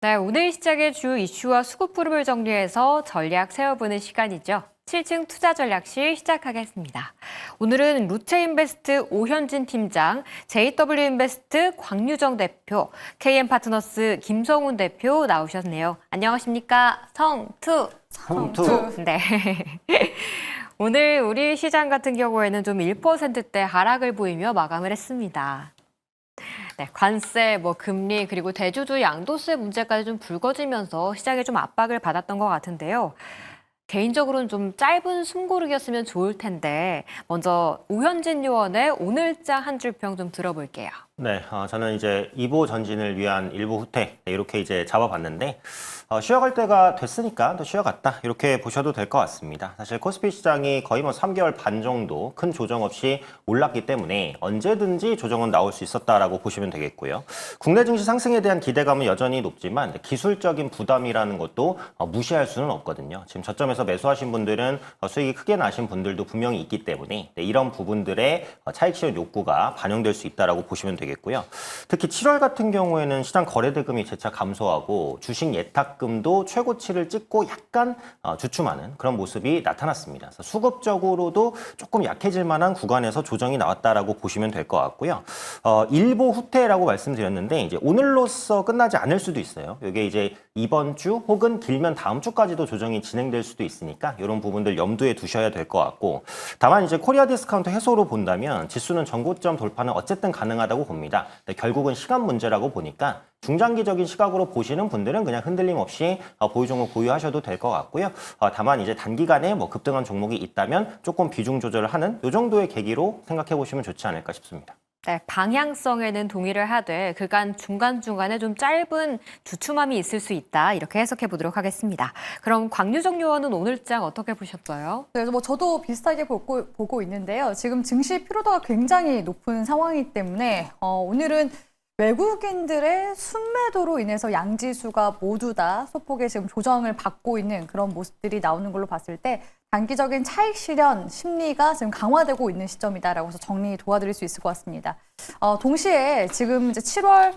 네, 오늘 시작의 주 이슈와 수급 흐름을 정리해서 전략 세워보는 시간이죠. 7층 투자 전략실 시작하겠습니다. 오늘은 루체인베스트 오현진 팀장, JW인베스트 광유정 대표, KM파트너스 김성훈 대표 나오셨네요. 안녕하십니까? 성투. 네. 오늘 우리 시장 같은 경우에는 좀 1%대 하락을 보이며 마감을 했습니다. 네, 관세, 금리, 그리고 대주주 양도세 문제까지 좀 불거지면서 시장에 좀 압박을 받았던 것 같은데요. 개인적으로는 좀 짧은 숨고르기였으면 좋을 텐데 먼저 오현진 요원의 오늘자 한 줄 평 좀 들어볼게요. 네, 저는 이제 2보 전진을 위한 일부 후퇴 이렇게 이제 잡아봤는데 쉬어갈 때가 됐으니까 또 쉬어갔다 이렇게 보셔도 될 것 같습니다. 사실 코스피 시장이 거의 3개월 반 정도 큰 조정 없이 올랐기 때문에 언제든지 조정은 나올 수 있었다라고 보시면 되겠고요. 국내 증시 상승에 대한 기대감은 여전히 높지만 기술적인 부담이라는 것도 무시할 수는 없거든요. 지금 저점에서 매수하신 분들은 수익이 크게 나신 분들도 분명히 있기 때문에 이런 부분들의 차익 실현 욕구가 반영될 수 있다라고 보시면 되겠고요. 특히 7월 같은 경우에는 시장 거래대금이 재차 감소하고 주식 예탁금도 최고치를 찍고 약간 주춤하는 그런 모습이 나타났습니다. 그래서 수급적으로도 조금 약해질 만한 구간에서 조정이 나왔다라고 보시면 될 것 같고요. 일보 후퇴라고 말씀드렸는데 이제 오늘로써 끝나지 않을 수도 있어요. 이게 이제 이번 주 혹은 길면 다음 주까지도 조정이 진행될 수도 있으니까 이런 부분들 염두에 두셔야 될 것 같고, 다만 이제 코리아 디스카운트 해소로 본다면 지수는 전고점 돌파는 어쨌든 가능하다고 봅니다. 근데 결국은 시간 문제라고 보니까 중장기적인 시각으로 보시는 분들은 그냥 흔들림 없이 보유 종목 보유하셔도 될 것 같고요. 다만 이제 단기간에 급등한 종목이 있다면 조금 비중 조절을 하는 이 정도의 계기로 생각해 보시면 좋지 않을까 싶습니다. 네, 방향성에는 동의를 하되 그간 중간중간에 좀 짧은 주춤함이 있을 수 있다. 이렇게 해석해 보도록 하겠습니다. 그럼 광유정 요원은 오늘장 어떻게 보셨어요? 그래서 저도 비슷하게 보고 있는데요. 지금 증시 피로도가 굉장히 높은 상황이기 때문에 오늘은 외국인들의 순매도로 인해서 양지수가 모두 다 소폭의 지금 조정을 받고 있는 그런 모습들이 나오는 걸로 봤을 때 단기적인 차익 실현 심리가 지금 강화되고 있는 시점이다라고 해서 정리 도와드릴 수 있을 것 같습니다. 동시에 지금 이제 7월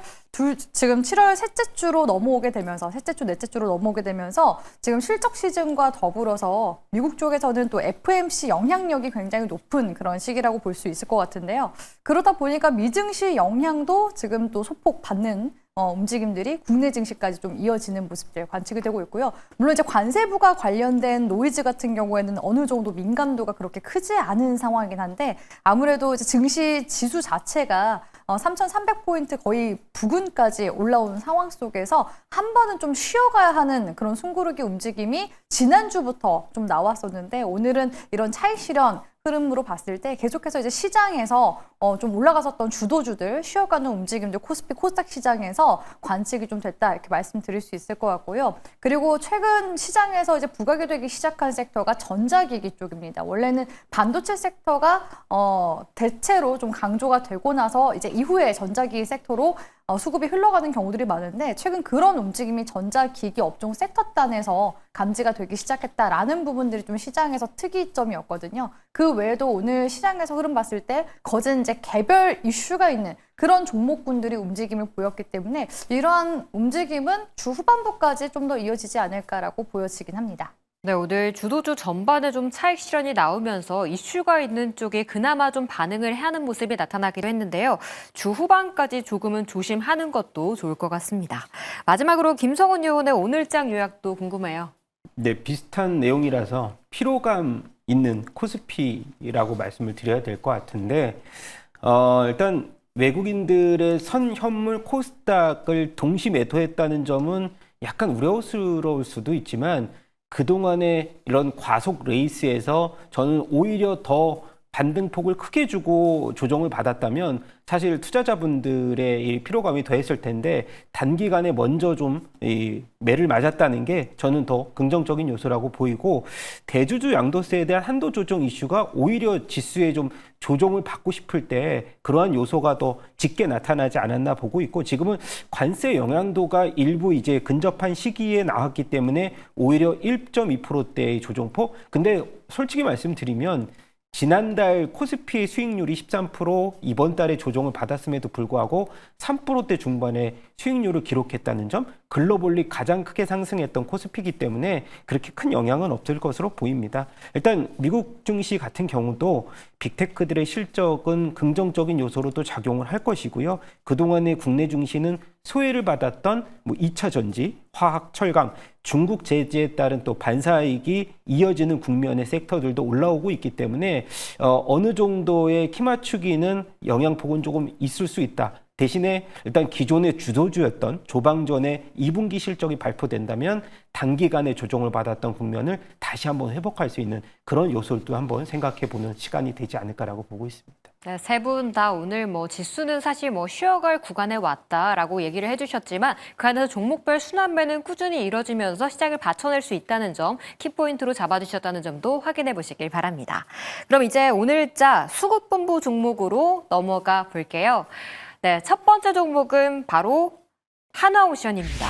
셋째 주로 넘어오게 되면서 셋째 주, 넷째 주로 넘어오게 되면서 지금 실적 시즌과 더불어서 미국 쪽에서는 또 FMC 영향력이 굉장히 높은 그런 시기라고 볼 수 있을 것 같은데요. 그러다 보니까 미증시 영향도 지금 또 소폭 받는 움직임들이 국내 증시까지 좀 이어지는 모습들 관측이 되고 있고요. 물론 이제 관세부가 관련된 노이즈 같은 경우에는 어느 정도 민감도가 그렇게 크지 않은 상황이긴 한데 아무래도 이제 증시 지수 자체가 3,300포인트 거의 부근까지 올라온 상황 속에서 한 번은 좀 쉬어가야 하는 그런 숨고르기 움직임이 지난주부터 좀 나왔었는데 오늘은 이런 차익 실현 흐름으로 봤을 때 계속해서 이제 시장에서 좀 올라갔었던 주도주들 쉬어가는 움직임들 코스피 코스닥 시장에서 관측이 좀 됐다 이렇게 말씀드릴 수 있을 것 같고요. 그리고 최근 시장에서 이제 부각이 되기 시작한 섹터가 전자기기 쪽입니다. 원래는 반도체 섹터가 대체로 좀 강조가 되고 나서 이제 이후에 전자기기 섹터로 수급이 흘러가는 경우들이 많은데 최근 그런 움직임이 전자기기 업종 섹터 단에서 감지가 되기 시작했다라는 부분들이 좀 시장에서 특이점이었거든요. 그 외에도 오늘 시장에서 흐름 봤을 때 거진 이제 개별 이슈가 있는 그런 종목군들이 움직임을 보였기 때문에 이러한 움직임은 주 후반부까지 좀 더 이어지지 않을까라고 보여지긴 합니다. 네, 오늘 주도주 전반에 좀 차익 실현이 나오면서 이슈가 있는 쪽에 그나마 좀 반응을 하는 모습이 나타나기도 했는데요. 주 후반까지 조금은 조심하는 것도 좋을 것 같습니다. 마지막으로 김성훈 요원의 오늘장 요약도 궁금해요. 네, 비슷한 내용이라서 피로감 있는 코스피라고 말씀을 드려야 될 것 같은데 일단 외국인들의 선현물 코스닥을 동시 매도했다는 점은 약간 우려스러울 수도 있지만 그동안의 이런 과속 레이스에서 저는 오히려 더 반등폭을 크게 주고 조정을 받았다면 사실 투자자분들의 이 피로감이 더했을 텐데 단기간에 먼저 좀 매를 맞았다는 게 저는 더 긍정적인 요소라고 보이고, 대주주 양도세에 대한 한도 조정 이슈가 오히려 지수에 좀 조정을 받고 싶을 때 그러한 요소가 더 짙게 나타나지 않았나 보고 있고, 지금은 관세 영향도가 일부 이제 근접한 시기에 나왔기 때문에 오히려 1.2%대의 조정폭. 근데 솔직히 말씀드리면 지난달 코스피의 수익률이 13%, 이번 달에 조정을 받았음에도 불구하고 3%대 중반의 수익률을 기록했다는 점, 글로벌리 가장 크게 상승했던 코스피이기 때문에 그렇게 큰 영향은 없을 것으로 보입니다. 일단 미국 증시 같은 경우도 빅테크들의 실적은 긍정적인 요소로도 작용을 할 것이고요. 그동안의 국내 증시는 소외를 받았던 2차 전지, 화학, 철강, 중국 제재에 따른 또 반사이익이 이어지는 국면의 섹터들도 올라오고 있기 때문에 어느 정도의 키 맞추기는 영향폭은 조금 있을 수 있다. 대신에 일단 기존의 주도주였던 조방전의 2분기 실적이 발표된다면 단기간에 조정을 받았던 국면을 다시 한번 회복할 수 있는 그런 요소도 한번 생각해보는 시간이 되지 않을까라고 보고 있습니다. 네, 세 분 다 오늘 지수는 사실 쉬어갈 구간에 왔다라고 얘기를 해주셨지만 그 안에서 종목별 순환매는 꾸준히 이뤄지면서 시장을 받쳐낼 수 있다는 점 키포인트로 잡아주셨다는 점도 확인해 보시길 바랍니다. 그럼 이제 오늘자 수급본부 종목으로 넘어가 볼게요. 네, 첫 번째 종목은 바로 하나오션입니다.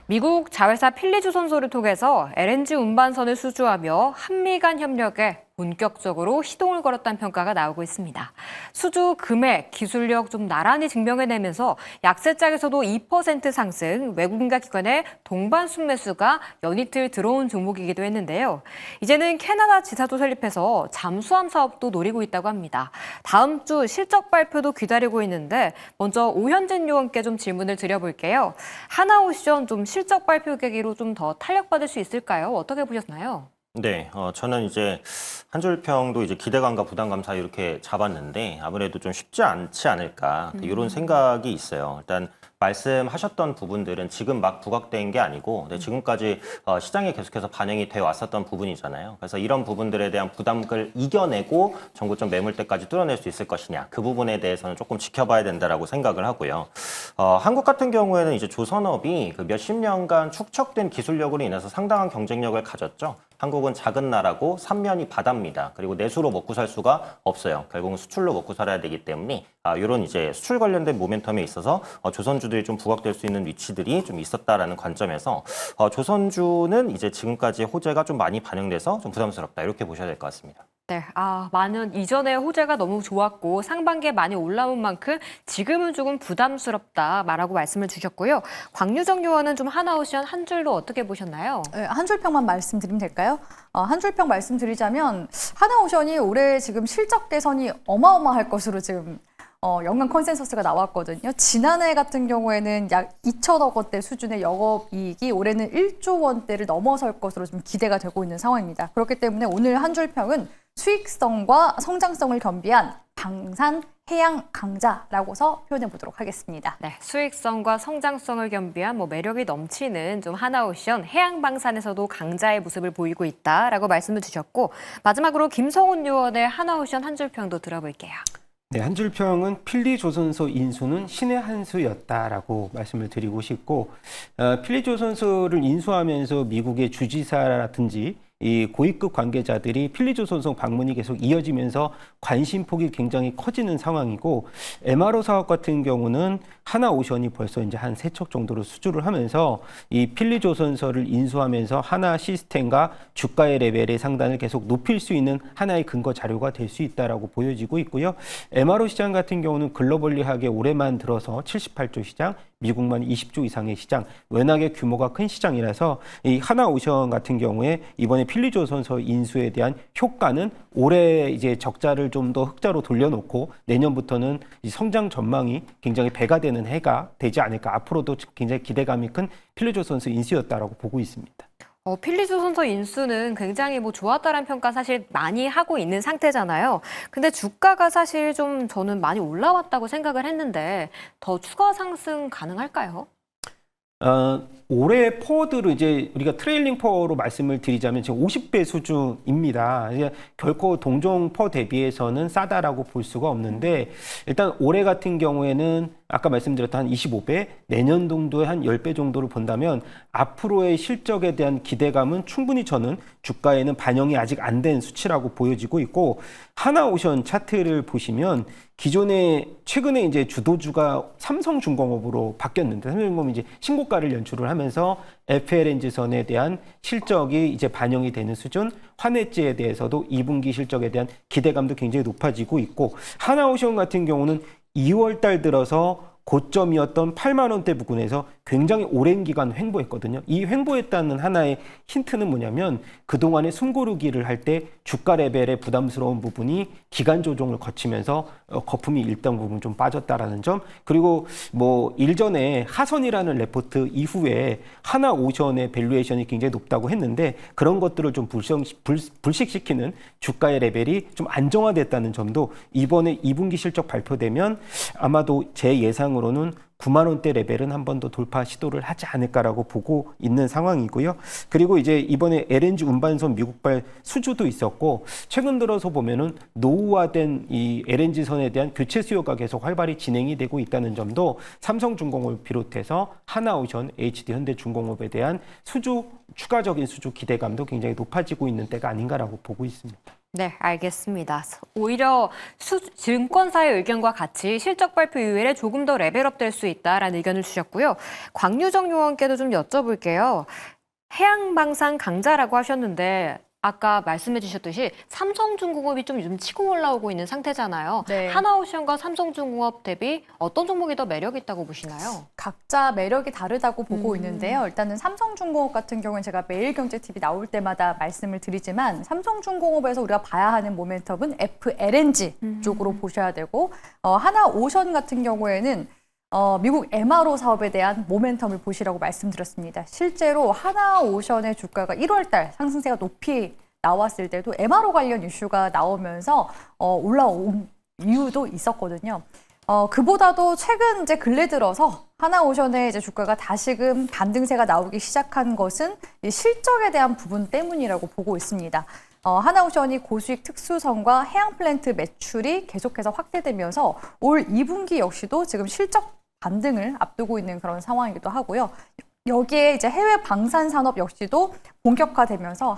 미국 자회사 필리조선소를 통해서 LNG 운반선을 수주하며 한미 간 협력에 본격적으로 시동을 걸었다는 평가가 나오고 있습니다. 수주 금액, 기술력 좀 나란히 증명해내면서 약세장에서도 2% 상승, 외국인과 기관의 동반 순매수가 연이틀 들어온 종목이기도 했는데요. 이제는 캐나다 지사도 설립해서 잠수함 사업도 노리고 있다고 합니다. 다음 주 실적 발표도 기다리고 있는데 먼저 오현진 요원께 좀 질문을 드려볼게요. 하나오션 좀 실적 발표 계기로 좀 더 탄력받을 수 있을까요? 어떻게 보셨나요? 네, 저는 이제 한 줄 평도 이제 기대감과 부담감 사이 이렇게 잡았는데 아무래도 좀 쉽지 않지 않을까 이런 생각이 있어요. 일단 말씀하셨던 부분들은 지금 막 부각된 게 아니고 지금까지 시장에 계속해서 반영이 되어 왔었던 부분이잖아요. 그래서 이런 부분들에 대한 부담을 이겨내고 정고점 매물대까지 뚫어낼 수 있을 것이냐 그 부분에 대해서는 조금 지켜봐야 된다라고 생각을 하고요. 한국 같은 경우에는 이제 조선업이 그 몇십 년간 축적된 기술력으로 인해서 상당한 경쟁력을 가졌죠. 한국은 작은 나라고 삼면이 바다입니다. 그리고 내수로 먹고 살 수가 없어요. 결국은 수출로 먹고 살아야 되기 때문에 이런 이제 수출 관련된 모멘텀에 있어서 조선주들이 좀 부각될 수 있는 위치들이 좀 있었다라는 관점에서 조선주는 이제 지금까지 호재가 좀 많이 반영돼서 좀 부담스럽다 이렇게 보셔야 될 것 같습니다. 네, 많은 이전에 호재가 너무 좋았고 상반기에 많이 올라온 만큼 지금은 조금 부담스럽다라고 말씀을 주셨고요. 광유정 요원은 좀 하나오션 한 줄로 어떻게 보셨나요? 네, 한 줄평만 말씀드리면 될까요? 한 줄평 말씀드리자면 하나오션이 올해 지금 실적 개선이 어마어마할 것으로 지금 연간 컨센서스가 나왔거든요. 지난해 같은 경우에는 약 2천억 원대 수준의 영업이익이 올해는 1조 원대를 넘어설 것으로 좀 기대가 되고 있는 상황입니다. 그렇기 때문에 오늘 한 줄평은 수익성과 성장성을 겸비한 방산 해양 강자라고서 표현해 보도록 하겠습니다. 네, 수익성과 성장성을 겸비한 매력이 넘치는 좀 하나오션 해양방산에서도 강자의 모습을 보이고 있다라고 말씀을 주셨고 마지막으로 김성훈 요원의 하나오션 한 줄평도 들어볼게요. 네, 한 줄평은 필리조선소 인수는 신의 한 수였다라고 말씀을 드리고 싶고 필리조선소를 인수하면서 미국의 주지사라든지 이 고위급 관계자들이 필리조선소 방문이 계속 이어지면서 관심폭이 굉장히 커지는 상황이고 MRO 사업 같은 경우는 하나오션이 벌써 이제 한 3척 정도로 수주를 하면서 이 필리조선소를 인수하면서 하나 시스템과 주가의 레벨의 상단을 계속 높일 수 있는 하나의 근거 자료가 될 수 있다라고 보여지고 있고요. MRO 시장 같은 경우는 글로벌리하게 올해만 들어서 78조 시장, 미국만 20조 이상의 시장, 워낙에 규모가 큰 시장이라서 이 하나오션 같은 경우에 이번에 필리조선소 인수에 대한 효과는 올해 이제 적자를 좀 더 흑자로 돌려놓고 내년부터는 이 성장 전망이 굉장히 배가 되는 해가 되지 않을까. 앞으로도 굉장히 기대감이 큰 필리조선소 인수였다라고 보고 있습니다. 필리조선소 인수는 굉장히 좋았다라는 평가 사실 많이 하고 있는 상태잖아요. 근데 주가가 사실 좀 저는 많이 올라왔다고 생각을 했는데 더 추가 상승 가능할까요? 올해 포워드로 이제 우리가 트레일링 포워로 말씀을 드리자면 지금 50배 수준입니다. 결코 동종 포 대비해서는 싸다라고 볼 수가 없는데 일단 올해 같은 경우에는 아까 말씀드렸던 한 25배, 내년 정도에 한 10배 정도를 본다면 앞으로의 실적에 대한 기대감은 충분히 저는 주가에는 반영이 아직 안 된 수치라고 보여지고 있고 하나오션 차트를 보시면 최근에 이제 주도주가 삼성중공업으로 바뀌었는데, 삼성중공업이 이제 신고가를 연출을 하면서 FLNG선에 대한 실적이 이제 반영이 되는 수준, 환해지에 대해서도 2분기 실적에 대한 기대감도 굉장히 높아지고 있고, 하나오션 같은 경우는 2월 달 들어서 고점이었던 8만 원대 부근에서 굉장히 오랜 기간 횡보했거든요. 이 횡보했다는 하나의 힌트는 뭐냐면 그동안에 숨고르기를 할 때 주가 레벨의 부담스러운 부분이 기간 조정을 거치면서 거품이 일정 부분 좀 빠졌다라는 점, 그리고 뭐 일전에 하선이라는 레포트 이후에 하나오션의 밸류에이션이 굉장히 높다고 했는데 그런 것들을 좀 불식시키는 주가의 레벨이 좀 안정화됐다는 점도 이번에 2분기 실적 발표되면 아마도 제 예상으로는 9만 원대 레벨은 한 번 더 돌파 시도를 하지 않을까라고 보고 있는 상황이고요. 그리고 이제 이번에 LNG 운반선 미국발 수주도 있었고, 최근 들어서 보면은 노후화된 이 LNG 선에 대한 교체 수요가 계속 활발히 진행이 되고 있다는 점도 삼성중공업을 비롯해서 하나오션, HD 현대중공업에 대한 추가적인 수주 기대감도 굉장히 높아지고 있는 때가 아닌가라고 보고 있습니다. 네, 알겠습니다. 오히려 증권사의 의견과 같이 실적 발표 이후에 조금 더 레벨업 될 수 있다라는 의견을 주셨고요. 광유정 요원께도 좀 여쭤볼게요. 해양방산 강자라고 하셨는데 아까 말씀해 주셨듯이 삼성중공업이 좀 요즘 치고 올라오고 있는 상태잖아요. 네. 하나오션과 삼성중공업 대비 어떤 종목이 더 매력 있다고 보시나요? 각자 매력이 다르다고 보고 있는데요. 일단은 삼성중공업 같은 경우는 제가 매일경제TV 나올 때마다 말씀을 드리지만 삼성중공업에서 우리가 봐야 하는 모멘텀은 FLNG 쪽으로 보셔야 되고, 하나오션 같은 경우에는 미국 MRO 사업에 대한 모멘텀을 보시라고 말씀드렸습니다. 실제로 하나오션의 주가가 1월 달 상승세가 높이 나왔을 때도 MRO 관련 이슈가 나오면서 올라온 이유도 있었거든요. 그보다도 최근 이제 근래 들어서 하나오션의 이제 주가가 다시금 반등세가 나오기 시작한 것은 이 실적에 대한 부분 때문이라고 보고 있습니다. 하나오션이 고수익 특수선과 해양 플랜트 매출이 계속해서 확대되면서 올 2분기 역시도 지금 실적 반등을 앞두고 있는 그런 상황이기도 하고요. 여기에 이제 해외 방산 산업 역시도 본격화되면서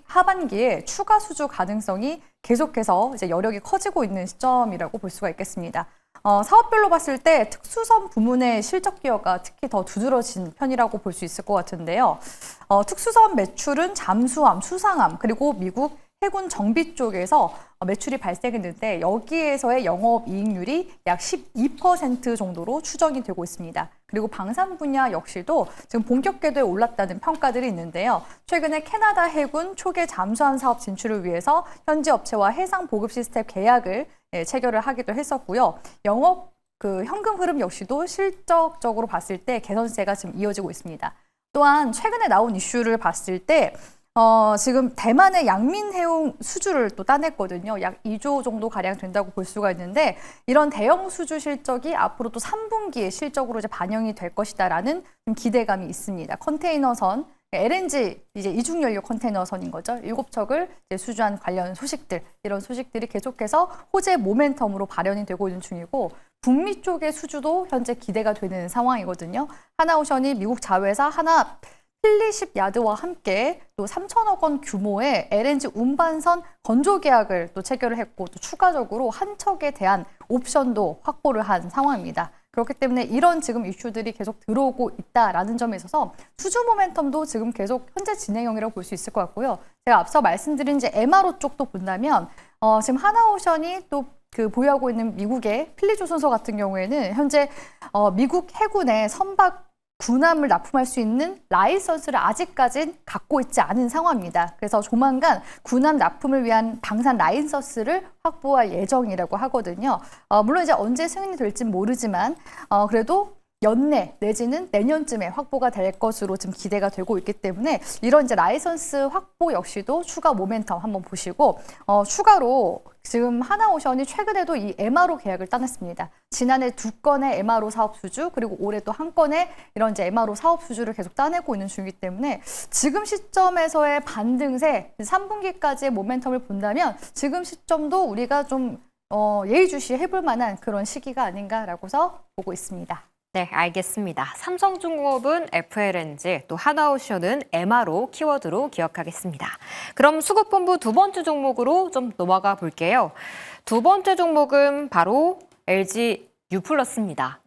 하반기에 추가 수주 가능성이 계속해서 이제 여력이 커지고 있는 시점이라고 볼 수가 있겠습니다. 사업별로 봤을 때 특수선 부문의 실적 기여가 특히 더 두드러진 편이라고 볼 수 있을 것 같은데요. 특수선 매출은 잠수함, 수상함, 그리고 미국 해군 정비 쪽에서 매출이 발생했는데 여기에서의 영업이익률이 약 12% 정도로 추정이 되고 있습니다. 그리고 방산 분야 역시도 지금 본격 궤도에 올랐다는 평가들이 있는데요. 최근에 캐나다 해군 초계 잠수함 사업 진출을 위해서 현지 업체와 해상 보급 시스템 계약을 체결을 하기도 했었고요. 영업 현금 흐름 역시도 실적적으로 봤을 때 개선세가 지금 이어지고 있습니다. 또한 최근에 나온 이슈를 봤을 때 지금 대만의 양민해운 수주를 또 따냈거든요. 약 2조 정도 가량 된다고 볼 수가 있는데 이런 대형 수주 실적이 앞으로 또 3분기에 실적으로 이제 반영이 될 것이다라는 좀 기대감이 있습니다. 컨테이너선, LNG 이제 이중연료 컨테이너선인 거죠. 7척을 이제 수주한 관련 소식들, 이런 소식들이 계속해서 호재 모멘텀으로 발현이 되고 있는 중이고, 북미 쪽의 수주도 현재 기대가 되는 상황이거든요. 하나오션이 미국 자회사 하나 필리십 야드와 함께 또 3천억 원 규모의 LNG 운반선 건조 계약을 또 체결을 했고, 또 추가적으로 한 척에 대한 옵션도 확보를 한 상황입니다. 그렇기 때문에 이런 지금 이슈들이 계속 들어오고 있다라는 점에 있어서 수주 모멘텀도 지금 계속 현재 진행형이라고 볼 수 있을 것 같고요. 제가 앞서 말씀드린 이제 MRO 쪽도 본다면 지금 하나오션이 또 보유하고 있는 미국의 필리조선소 같은 경우에는 현재 미국 해군의 선박 군함을 납품할 수 있는 라이선스를 아직까진 갖고 있지 않은 상황입니다. 그래서 조만간 군함 납품을 위한 방산 라이선스를 확보할 예정이라고 하거든요. 물론 이제 언제 승인이 될지는 모르지만 그래도 연내 내지는 내년쯤에 확보가 될 것으로 지금 기대가 되고 있기 때문에 이런 이제 라이선스 확보 역시도 추가 모멘텀 한번 보시고, 추가로 지금 하나오션이 최근에도 이 MRO 계약을 따냈습니다. 지난해 2건의 MRO 사업 수주, 그리고 올해 또 1건의 이런 이제 MRO 사업 수주를 계속 따내고 있는 중이기 때문에 지금 시점에서의 반등세, 3분기까지의 모멘텀을 본다면 지금 시점도 우리가 좀 예의주시해볼 만한 그런 시기가 아닌가라고서 보고 있습니다. 네, 알겠습니다. 삼성중공업은 FLNG, 또 하나오션은 MRO 키워드로 기억하겠습니다. 그럼 수급본부 두 번째 종목으로 좀 넘어가 볼게요. 두 번째 종목은 바로 LG U+입니다.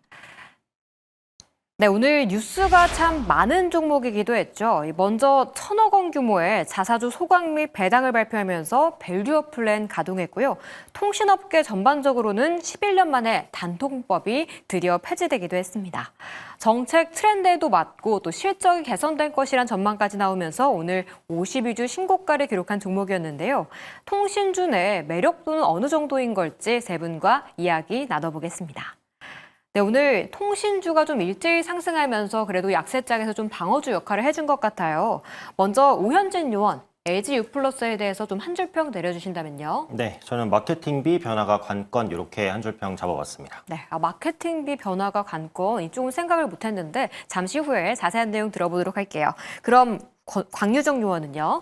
네, 오늘 뉴스가 참 많은 종목이기도 했죠. 먼저 1,000억 원 규모의 자사주 소각 및 배당을 발표하면서 밸류업 플랜 가동했고요. 통신업계 전반적으로는 11년 만에 단통법이 드디어 폐지되기도 했습니다. 정책 트렌드에도 맞고 또 실적이 개선될 것이란 전망까지 나오면서 오늘 52주 신고가를 기록한 종목이었는데요. 통신주 내 매력도는 어느 정도인 걸지 세 분과 이야기 나눠보겠습니다. 네, 오늘 통신주가 좀 일제히 상승하면서 그래도 약세장에서 좀 방어주 역할을 해준 것 같아요. 먼저 오현진 요원, LG U+에 대해서 좀 한 줄평 내려주신다면요. 네, 저는 마케팅비 변화가 관건 이렇게 한 줄평 잡아봤습니다. 네, 마케팅비 변화가 관건 이쪽은 생각을 못했는데 잠시 후에 자세한 내용 들어보도록 할게요. 그럼 광유정 요원은요?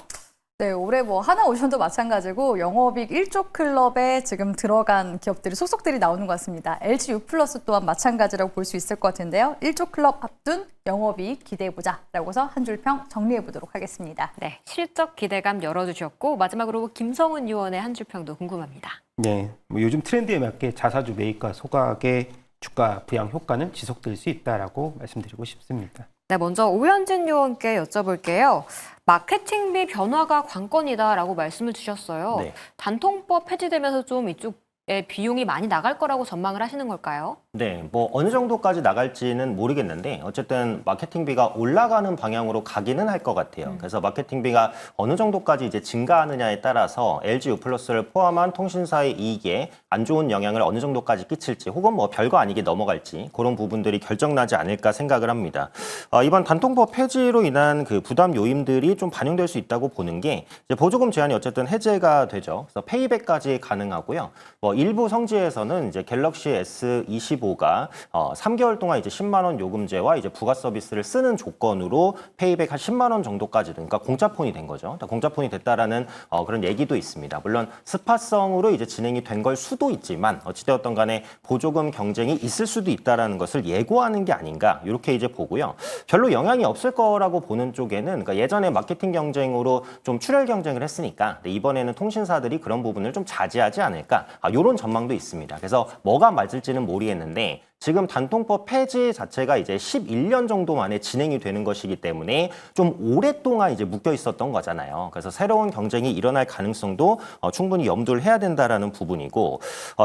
네, 올해 뭐 하나오션도 마찬가지고 영업이익 1조 클럽에 지금 들어간 기업들이 소속들이 나오는 것 같습니다. LG U+ 또한 마찬가지라고 볼 수 있을 것 같은데요. 1조 클럽 앞둔 영업이익 기대해보자라고서 한 줄평 정리해보도록 하겠습니다. 네, 실적 기대감 열어주셨고 마지막으로 김성훈 요원의 한 줄평도 궁금합니다. 네, 뭐 요즘 트렌드에 맞게 자사주 매입과 소각의 주가 부양 효과는 지속될 수 있다라고 말씀드리고 싶습니다. 네, 먼저 오현진 요원께 여쭤볼게요. 마케팅비 변화가 관건이다라고 말씀을 주셨어요. 네. 단통법 폐지되면서 좀 이쪽에 비용이 많이 나갈 거라고 전망을 하시는 걸까요? 네, 뭐 어느 정도까지 나갈지는 모르겠는데 어쨌든 마케팅비가 올라가는 방향으로 가기는 할 것 같아요. 그래서 마케팅비가 어느 정도까지 이제 증가하느냐에 따라서 LG U+를 포함한 통신사의 이익에 안 좋은 영향을 어느 정도까지 끼칠지 혹은 뭐 별거 아니게 넘어갈지 그런 부분들이 결정나지 않을까 생각을 합니다. 이번 단통법 폐지로 인한 그 부담 요인들이 좀 반영될 수 있다고 보는 게 이제 보조금 제한이 어쨌든 해제가 되죠. 그래서 페이백까지 가능하고요. 뭐 일부 성지에서는 이제 갤럭시 S25가 3개월 동안 이제 10만 원 요금제와 이제 부가 서비스를 쓰는 조건으로 페이백 한 10만 원 정도까지, 그러니까 공짜폰이 된 거죠. 공짜폰이 됐다라는 그런 얘기도 있습니다. 물론 스팟성으로 이제 진행이 된 걸 수도 있지만 어찌되었던 간에 보조금 경쟁이 있을 수도 있다라는 것을 예고하는 게 아닌가 이렇게 이제 보고요. 별로 영향이 없을 거라고 보는 쪽에는 그러니까 예전에 마케팅 경쟁으로 좀 출혈 경쟁을 했으니까 이번에는 통신사들이 그런 부분을 좀 자제하지 않을까 이런 전망도 있습니다. 그래서 뭐가 맞을지는 모르겠는데 지금 단통법 폐지 자체가 이제 11년 정도 만에 진행이 되는 것이기 때문에 좀 오랫동안 이제 묶여 있었던 거잖아요. 그래서 새로운 경쟁이 일어날 가능성도 충분히 염두를 해야 된다라는 부분이고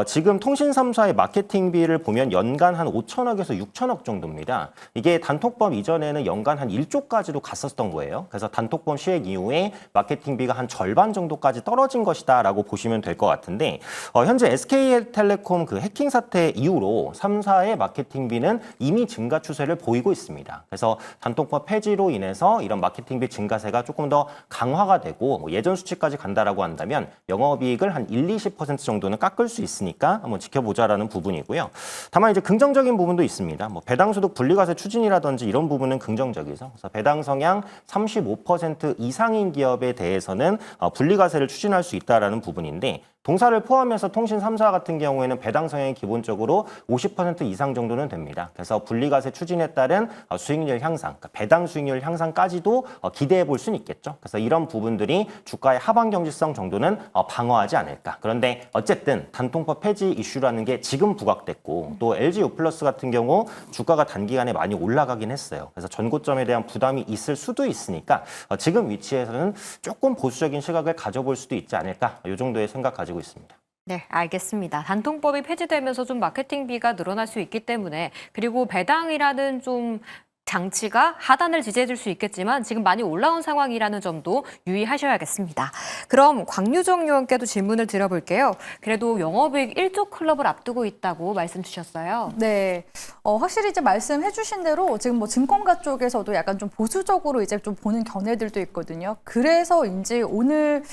지금 통신 3사의 마케팅비를 보면 연간 한 5천억에서 6천억 정도입니다. 이게 단통법 이전에는 연간 한 1조까지도 갔었던 거예요. 그래서 단통법 시행 이후에 마케팅비가 한 절반 정도까지 떨어진 것이다라고 보시면 될 것 같은데 현재 SK텔레콤 그 해킹 사태 이후로 3사의 마케팅비는 이미 증가 추세를 보이고 있습니다. 그래서 단통법 폐지로 인해서 이런 마케팅비 증가세가 조금 더 강화가 되고 뭐 예전 수치까지 간다라고 한다면 영업이익을 한 20% 정도는 깎을 수 있으니까 한번 지켜보자라는 부분이고요. 다만 이제 긍정적인 부분도 있습니다. 뭐 배당소득 분리과세 추진이라든지 이런 부분은 긍정적이죠. 그래서 배당 성향 35% 이상인 기업에 대해서는 분리과세를 추진할 수 있다라는 부분인데 동사를 포함해서 통신 3사 같은 경우에는 배당 성향이 기본적으로 50% 이상 정도는 됩니다. 그래서 분리과세 추진에 따른 수익률 향상, 그러니까 배당 수익률 향상까지도 기대해 볼 수는 있겠죠. 그래서 이런 부분들이 주가의 하방 경직성 정도는 방어하지 않을까. 그런데 어쨌든 단통법 폐지 이슈라는 게 지금 부각됐고 또 LG U+ 같은 경우 주가가 단기간에 많이 올라가긴 했어요. 그래서 전고점에 대한 부담이 있을 수도 있으니까 지금 위치에서는 조금 보수적인 시각을 가져볼 수도 있지 않을까. 이 정도의 생각 가지고 있습니다. 네, 알겠습니다. 단통법이 폐지되면서 좀 마케팅비가 늘어날 수 있기 때문에 그리고 배당이라는 좀 장치가 하단을 지지해줄 수 있겠지만 지금 많이 올라온 상황이라는 점도 유의하셔야겠습니다. 그럼 광유정 의원께도 질문을 드려볼게요. 그래도 영업이익 1조 클럽을 앞두고 있다고 말씀 주셨어요. 네, 확실히 이제 말씀해주신 대로 지금 뭐 증권가 쪽에서도 약간 좀 보수적으로 이제 좀 보는 견해들도 있거든요. 그래서인지 오늘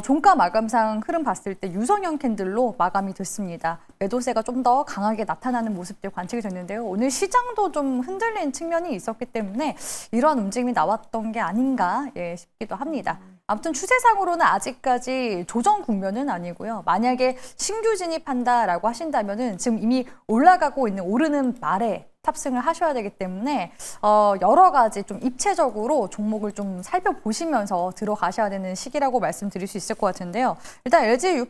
종가 마감상 흐름 봤을 때 유성형 캔들로 마감이 됐습니다. 매도세가 좀 더 강하게 나타나는 모습들 관측이 됐는데요. 오늘 시장도 좀 흔들린 측면이 있었기 때문에 이러한 움직임이 나왔던 게 아닌가 싶기도 합니다. 아무튼 추세상으로는 아직까지 조정 국면은 아니고요. 만약에 신규 진입한다라고 하신다면은 지금 이미 올라가고 있는 오르는 말에 탑승을 하셔야 되기 때문에 여러 가지 좀 입체적으로 종목을 좀 살펴보시면서 들어가셔야 되는 시기라고 말씀드릴 수 있을 것 같은데요. 일단 LG U+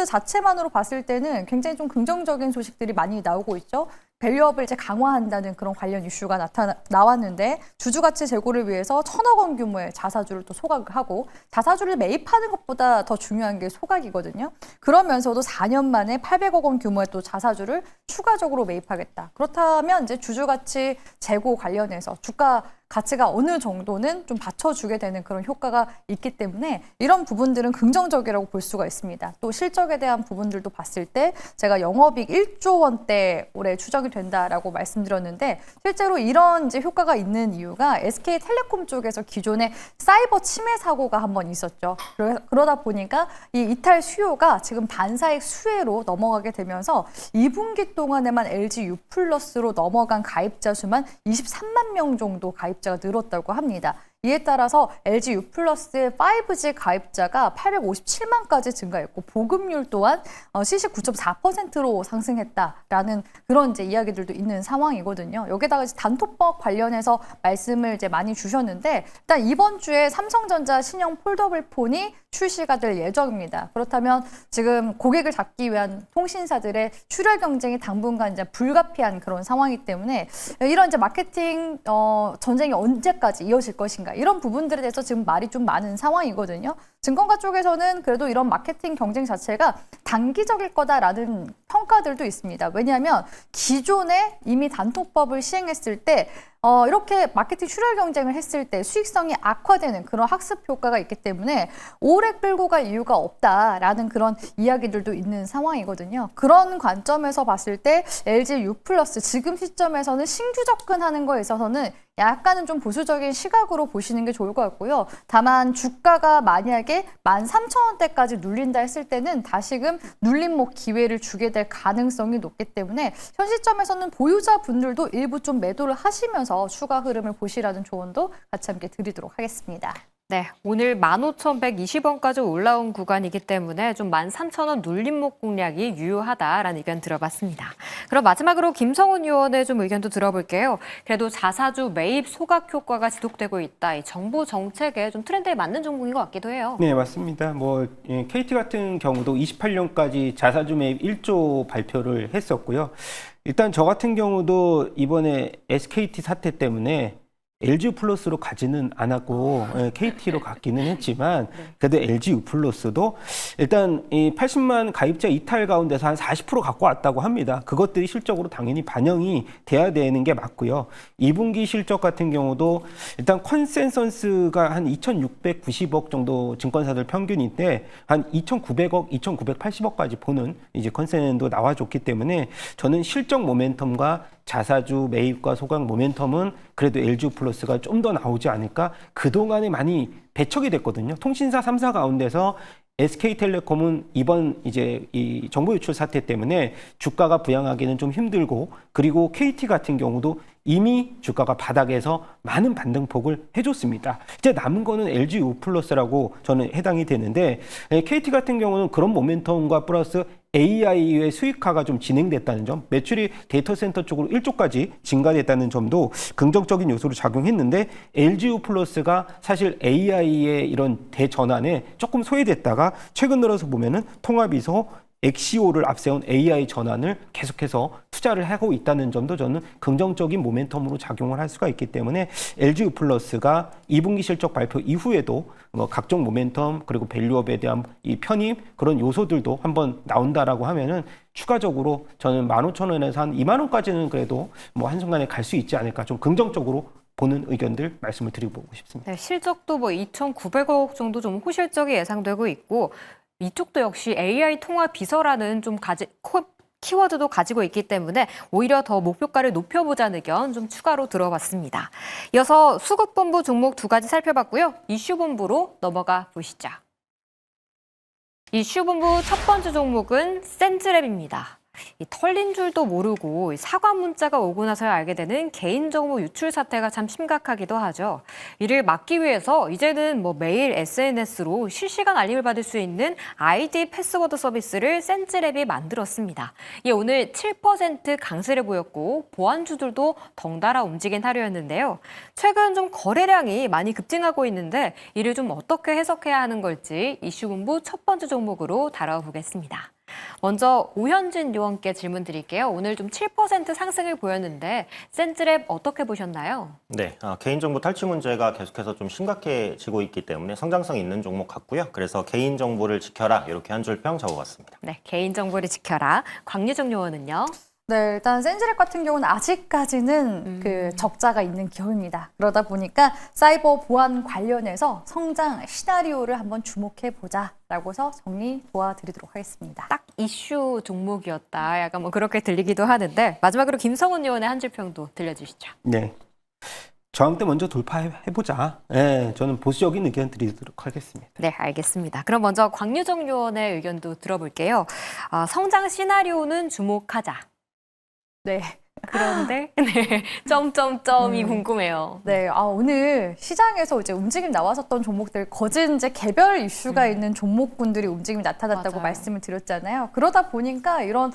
자체만으로 봤을 때는 굉장히 좀 긍정적인 소식들이 많이 나오고 있죠. 밸류업을 이제 강화한다는 그런 관련 이슈가 나왔는데 주주가치 제고를 위해서 1,000억 원 규모의 자사주를 또 소각을 하고 자사주를 매입하는 것보다 더 중요한 게 소각이거든요. 그러면서도 4년 만에 800억 원 규모의 또 자사주를 추가적으로 매입하겠다. 그렇다면 이제 주주가치 제고 관련해서 주가 가치가 어느 정도는 좀 받쳐주게 되는 그런 효과가 있기 때문에 이런 부분들은 긍정적이라고 볼 수가 있습니다. 또 실적에 대한 부분들도 봤을 때 제가 영업이익 1조 원대 올해 추정이 된다라고 말씀드렸는데 실제로 이런 이제 효과가 있는 이유가 SK텔레콤 쪽에서 기존에 사이버 침해 사고가 한번 있었죠. 그러다 보니까 이 이탈 수요가 지금 반사익 수혜로 넘어가게 되면서 2분기 동안에만 LG U+로 넘어간 가입자 수만 23만 명 정도 가입자가 늘었다고 합니다. 이에 따라서 LG U+의 5G 가입자가 857만까지 증가했고 보급률 또한 시식 9.4%로 상승했다라는 그런 이제 이야기들도 있는 상황이거든요. 여기다가 이제 단톡법 관련해서 말씀을 이제 많이 주셨는데 일단 이번 주에 삼성전자 신형 폴더블 폰이 출시가 될 예정입니다. 그렇다면 지금 고객을 잡기 위한 통신사들의 출혈 경쟁이 당분간 이제 불가피한 그런 상황이기 때문에 이런 이제 마케팅 전쟁이 언제까지 이어질 것인가 이런 부분들에 대해서 지금 말이 좀 많은 상황이거든요. 증권가 쪽에서는 그래도 이런 마케팅 경쟁 자체가 단기적일 거다라는 평가들도 있습니다. 왜냐하면 기존에 이미 단톡법을 시행했을 때 이렇게 마케팅 출혈 경쟁을 했을 때 수익성이 악화되는 그런 학습 효과가 있기 때문에 오래 끌고 갈 이유가 없다라는 그런 이야기들도 있는 상황이거든요. 그런 관점에서 봤을 때 LG U+ 지금 시점에서는 신규 접근하는 거에 있어서는 약간은 좀 보수적인 시각으로 보시는 게 좋을 것 같고요. 다만 주가가 만약에 13,000원대까지 눌린다 했을 때는 다시금 눌림목 기회를 주게 될 가능성이 높기 때문에 현 시점에서는 보유자분들도 일부 좀 매도를 하시면서 추가 흐름을 보시라는 조언도 같이 함께 드리도록 하겠습니다. 네, 오늘 15,120원까지 올라온 구간이기 때문에 좀 13,000원 눌림목 공략이 유효하다라는 의견 들어봤습니다. 그럼 마지막으로 김성훈 의원의 좀 의견도 들어볼게요. 그래도 자사주 매입 소각 효과가 지속되고 있다. 이 정부 정책에 좀 트렌드에 맞는 종목인 것 같기도 해요. 네, 맞습니다. KT 같은 경우도 28년까지 자사주 매입 1조 발표를 했었고요. 일단 저 같은 경우도 이번에 SKT 사태 때문에 LG U+로 가지는 않았고 KT로 갔기는 했지만 그래도 LG U+도 일단 이 80만 가입자 이탈 가운데서 한 40% 갖고 왔다고 합니다. 그것들이 실적으로 당연히 반영이 돼야 되는 게 맞고요. 2분기 실적 같은 경우도 일단 컨센서스가 한 2,690억 정도 증권사들 평균인데 한 2,900억, 2,980억까지 보는 이제 컨센도 나와줬기 때문에 저는 실적 모멘텀과 자사주 매입과 소각 모멘텀은 그래도 LG U+가 좀 더 나오지 않을까? 그동안에 많이 배척이 됐거든요. 통신사 3사 가운데서 SK텔레콤은 이번 이제 이 정보 유출 사태 때문에 주가가 부양하기는 좀 힘들고 그리고 KT 같은 경우도 이미 주가가 바닥에서 많은 반등폭을 해줬습니다. 이제 남은 거는 LG U+라고 저는 해당이 되는데 KT 같은 경우는 그런 모멘텀과 플러스 AI의 수익화가 좀 진행됐다는 점, 매출이 데이터 센터 쪽으로 1조까지 증가됐다는 점도 긍정적인 요소로 작용했는데 LG U+가 사실 AI의 이런 대전환에 조금 소외됐다가 최근 들어서 보면은 통합이서 엑시오를 앞세운 AI 전환을 계속해서 투자를 하고 있다는 점도 저는 긍정적인 모멘텀으로 작용을 할 수가 있기 때문에 LG U+가 2분기 실적 발표 이후에도 각종 모멘텀 그리고 밸류업에 대한 이 편입 그런 요소들도 한번 나온다라고 하면은 추가적으로 저는 15,000원에서 한 2만 원까지는 그래도 뭐 한순간에 갈 수 있지 않을까 좀 긍정적으로 보는 의견들 말씀을 드리고 싶습니다. 네, 실적도 뭐 2,900억 정도 좀 호실적이 예상되고 있고 이쪽도 역시 AI 통합 비서라는 좀 키워드도 가지고 있기 때문에 오히려 더 목표가를 높여보자는 의견 좀 추가로 들어봤습니다. 이어서 수급본부 종목 두 가지 살펴봤고요. 이슈본부로 넘어가 보시죠. 이슈본부 첫 번째 종목은 센즈랩입니다. 이 털린 줄도 모르고 이 사과 문자가 오고 나서야 알게 되는 개인정보 유출 사태가 참 심각하기도 하죠. 이를 막기 위해서 이제는 뭐 매일 SNS로 실시간 알림을 받을 수 있는 아이디 패스워드 서비스를 센즈랩이 만들었습니다. 이게 오늘 7% 강세를 보였고 보안주들도 덩달아 움직인 하루였는데요. 최근 좀 거래량이 많이 급증하고 있는데 이를 좀 어떻게 해석해야 하는 걸지 이슈본부 첫 번째 종목으로 다뤄보겠습니다. 먼저 오현진 요원께 질문 드릴게요. 오늘 좀 7% 상승을 보였는데 센즈랩 어떻게 보셨나요? 네, 개인정보 탈취 문제가 계속해서 좀 심각해지고 있기 때문에 성장성 있는 종목 같고요. 그래서 개인정보를 지켜라 이렇게 한 줄 평 적어봤습니다. 네, 개인정보를 지켜라. 광유정 요원은요? 네, 일단 센즈랩 같은 경우는 아직까지는 그 적자가 있는 기업입니다. 그러다 보니까 사이버 보안 관련해서 성장 시나리오를 한번 주목해 보자라고 해서 정리 도와드리도록 하겠습니다. 딱 이슈 종목이었다. 약간 뭐 그렇게 들리기도 하는데 마지막으로 김성훈 요원의 한 줄 평도 들려주시죠. 네. 저항 때 먼저 돌파해보자. 네, 저는 보수적인 의견 드리도록 하겠습니다. 네, 알겠습니다. 그럼 먼저 광유정 요원의 의견도 들어볼게요. 성장 시나리오는 주목하자. 네. 그런데 네, 점점점이 궁금해요. 네, 오늘 시장에서 이제 움직임 나왔었던 종목들 거진 이제 개별 이슈가 있는 종목군들이 움직임이 나타났다고 맞아요. 말씀을 드렸잖아요. 그러다 보니까 이런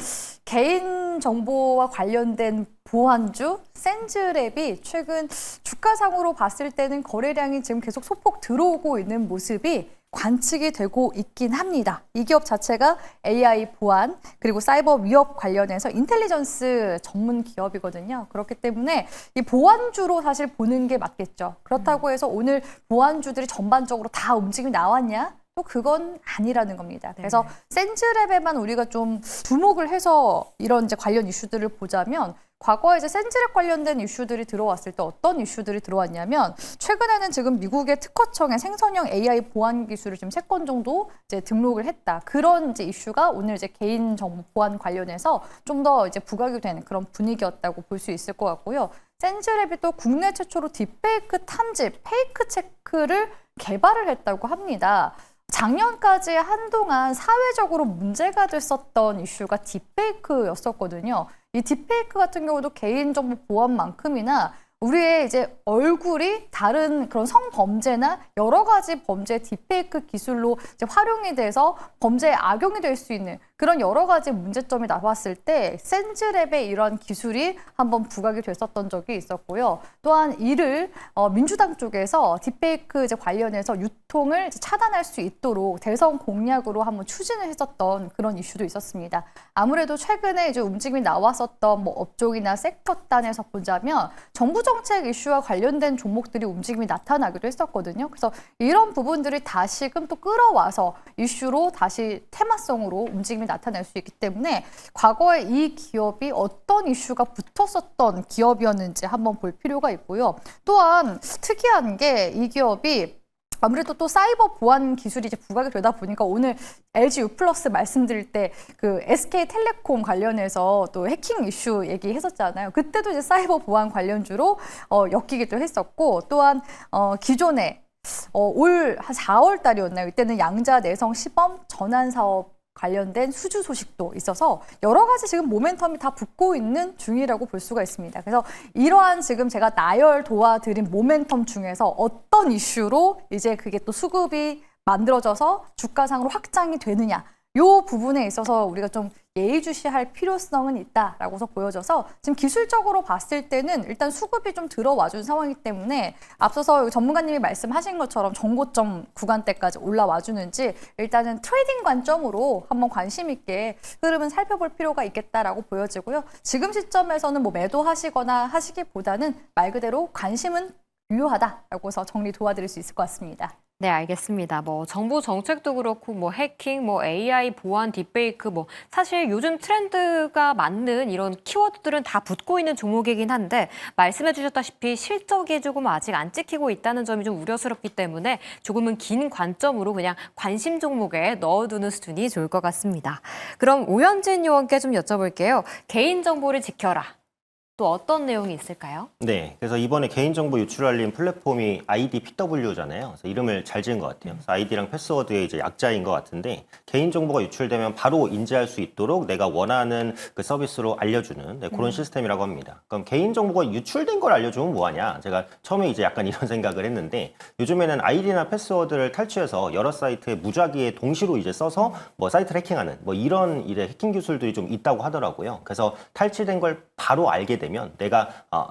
개인 정보와 관련된 보안주 센즈랩이 최근 주가상으로 봤을 때는 거래량이 지금 계속 소폭 들어오고 있는 모습이 관측이 되고 있긴 합니다. 이 기업 자체가 AI 보안 그리고 사이버 위협 관련해서 인텔리전스 전문 기업이거든요. 그렇기 때문에 이 보안주로 사실 보는 게 맞겠죠. 그렇다고 해서 오늘 보안주들이 전반적으로 다 움직임이 나왔냐? 또 그건 아니라는 겁니다. 그래서 센즈랩에만 우리가 좀 주목을 해서 이런 이제 관련 이슈들을 보자면 과거에 이제 센즈랩 관련된 이슈들이 들어왔을 때 어떤 이슈들이 들어왔냐면 최근에는 지금 미국의 특허청에 생성형 AI 보안 기술을 지금 3건 정도 이제 등록을 했다. 그런 이제 이슈가 오늘 이제 개인 정보 보안 관련해서 좀 더 이제 부각이 되는 그런 분위기였다고 볼 수 있을 것 같고요. 센즈랩이 또 국내 최초로 딥페이크 탐지, 페이크 체크를 개발을 했다고 합니다. 작년까지 한동안 사회적으로 문제가 됐었던 이슈가 딥페이크였었거든요. 이 딥페이크 같은 경우도 개인정보 보안만큼이나 우리의 이제 얼굴이 다른 그런 성범죄나 여러 가지 범죄 딥페이크 기술로 이제 활용이 돼서 범죄에 악용이 될 수 있는 그런 여러 가지 문제점이 나왔을 때 센즈랩의 이러한 기술이 한번 부각이 됐었던 적이 있었고요. 또한 이를 민주당 쪽에서 딥페이크 이제 관련해서 유통을 이제 차단할 수 있도록 대선 공약으로 한번 추진을 했었던 그런 이슈도 있었습니다. 아무래도 최근에 이제 움직임이 나왔었던 뭐 업종이나 섹터 단에서 보자면 정부 정책 이슈와 관련된 종목들이 움직임이 나타나기도 했었거든요. 그래서 이런 부분들이 다시금 또 끌어와서 이슈로 다시 테마성으로 움직임이 나타날 수 있기 때문에 과거에 이 기업이 어떤 이슈가 붙었었던 기업이었는지 한번 볼 필요가 있고요. 또한 특이한 게 이 기업이 아무래도 또 사이버 보안 기술이 이제 부각이 되다 보니까 오늘 LG U+ 말씀드릴 때 그 SK텔레콤 관련해서 또 해킹 이슈 얘기했었잖아요. 그때도 이제 사이버 보안 관련주로 엮이기도 했었고 또한 기존에 올 한 4월 달이었나요? 이때는 양자 내성 시범 전환 사업 관련된 수주 소식도 있어서 여러 가지 지금 모멘텀이 다 붙고 있는 중이라고 볼 수가 있습니다. 그래서 이러한 지금 제가 나열 도와드린 모멘텀 중에서 어떤 이슈로 이제 그게 또 수급이 만들어져서 주가상으로 확장이 되느냐 이 부분에 있어서 우리가 좀 예의주시할 필요성은 있다라고서 보여져서 지금 기술적으로 봤을 때는 일단 수급이 좀 들어와준 상황이기 때문에 앞서서 전문가님이 말씀하신 것처럼 정고점 구간대까지 올라와주는지 일단은 트레이딩 관점으로 한번 관심 있게 흐름은 살펴볼 필요가 있겠다라고 보여지고요. 지금 시점에서는 뭐 매도하시거나 하시기보다는 말 그대로 관심은 유효하다라고 해서 정리 도와드릴 수 있을 것 같습니다. 네, 알겠습니다. 뭐 정부 정책도 그렇고 뭐 해킹, 뭐 AI 보안, 딥페이크 뭐 사실 요즘 트렌드가 맞는 이런 키워드들은 다 붙고 있는 종목이긴 한데 말씀해 주셨다시피 실적이 조금 아직 안 찍히고 있다는 점이 좀 우려스럽기 때문에 조금은 긴 관점으로 그냥 관심 종목에 넣어두는 수준이 좋을 것 같습니다. 그럼 오현진 요원께 좀 여쭤볼게요. 개인정보를 지켜라. 또 어떤 내용이 있을까요? 네, 그래서 이번에 개인정보 유출 알림 플랫폼이 IDPW잖아요. 그래서 이름을 잘 지은 것 같아요. 그래서 아이디랑 패스워드의 이제 약자인 것 같은데 개인정보가 유출되면 바로 인지할 수 있도록 내가 원하는 그 서비스로 알려주는 그런 시스템이라고 합니다. 그럼 개인정보가 유출된 걸 알려주면 뭐하냐? 제가 처음에 이제 약간 이런 생각을 했는데 요즘에는 아이디나 패스워드를 탈취해서 여러 사이트에 무작위에 동시로 이제 써서 뭐 사이트를 해킹하는 뭐 이런 이제 해킹 기술들이 좀 있다고 하더라고요. 그래서 탈취된 걸 바로 알게 되면 내가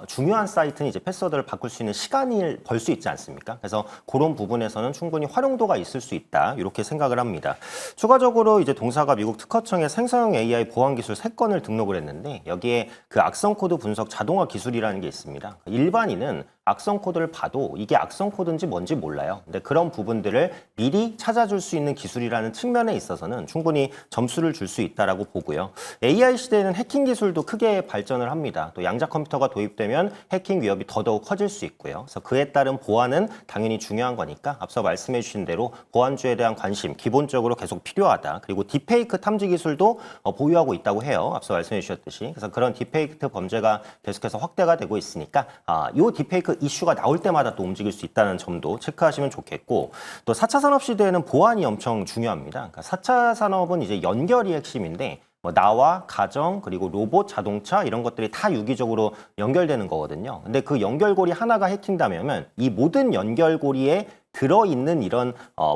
중요한 사이트는 이제 패스워드를 바꿀 수 있는 시간을 벌 수 있지 않습니까? 그래서 그런 부분에서는 충분히 활용도가 있을 수 있다 이렇게 생각을 합니다. 추가적으로 이제 동사가 미국 특허청에 생성형 AI 보안 기술 3건을 등록을 했는데 여기에 그 악성 코드 분석 자동화 기술이라는 게 있습니다. 일반인은 악성 코드를 봐도 이게 악성 코드인지 뭔지 몰라요. 근데 그런 부분들을 미리 찾아줄 수 있는 기술이라는 측면에 있어서는 충분히 점수를 줄 수 있다라고 보고요. AI 시대에는 해킹 기술도 크게 발전을 합니다. 또 양자 컴퓨터가 도입되면 해킹 위협이 더더욱 커질 수 있고요. 그래서 그에 따른 보안은 당연히 중요한 거니까 앞서 말씀해 주신 대로 보안주에 대한 관심 기본적으로 계속 필요하다. 그리고 딥페이크 탐지 기술도 보유하고 있다고 해요. 앞서 말씀해 주셨듯이. 그래서 그런 딥페이크 범죄가 계속해서 확대가 되고 있으니까 이 딥페이크 이슈가 나올 때마다 또 움직일 수 있다는 점도 체크하시면 좋겠고 또 4차 산업 시대에는 보안이 엄청 중요합니다. 그러니까 4차 산업은 이제 연결이 핵심인데 뭐 나와 가정 그리고 로봇, 자동차 이런 것들이 다 유기적으로 연결되는 거거든요. 근데 그 연결고리 하나가 해킹되면 이 모든 연결고리에 들어있는 이런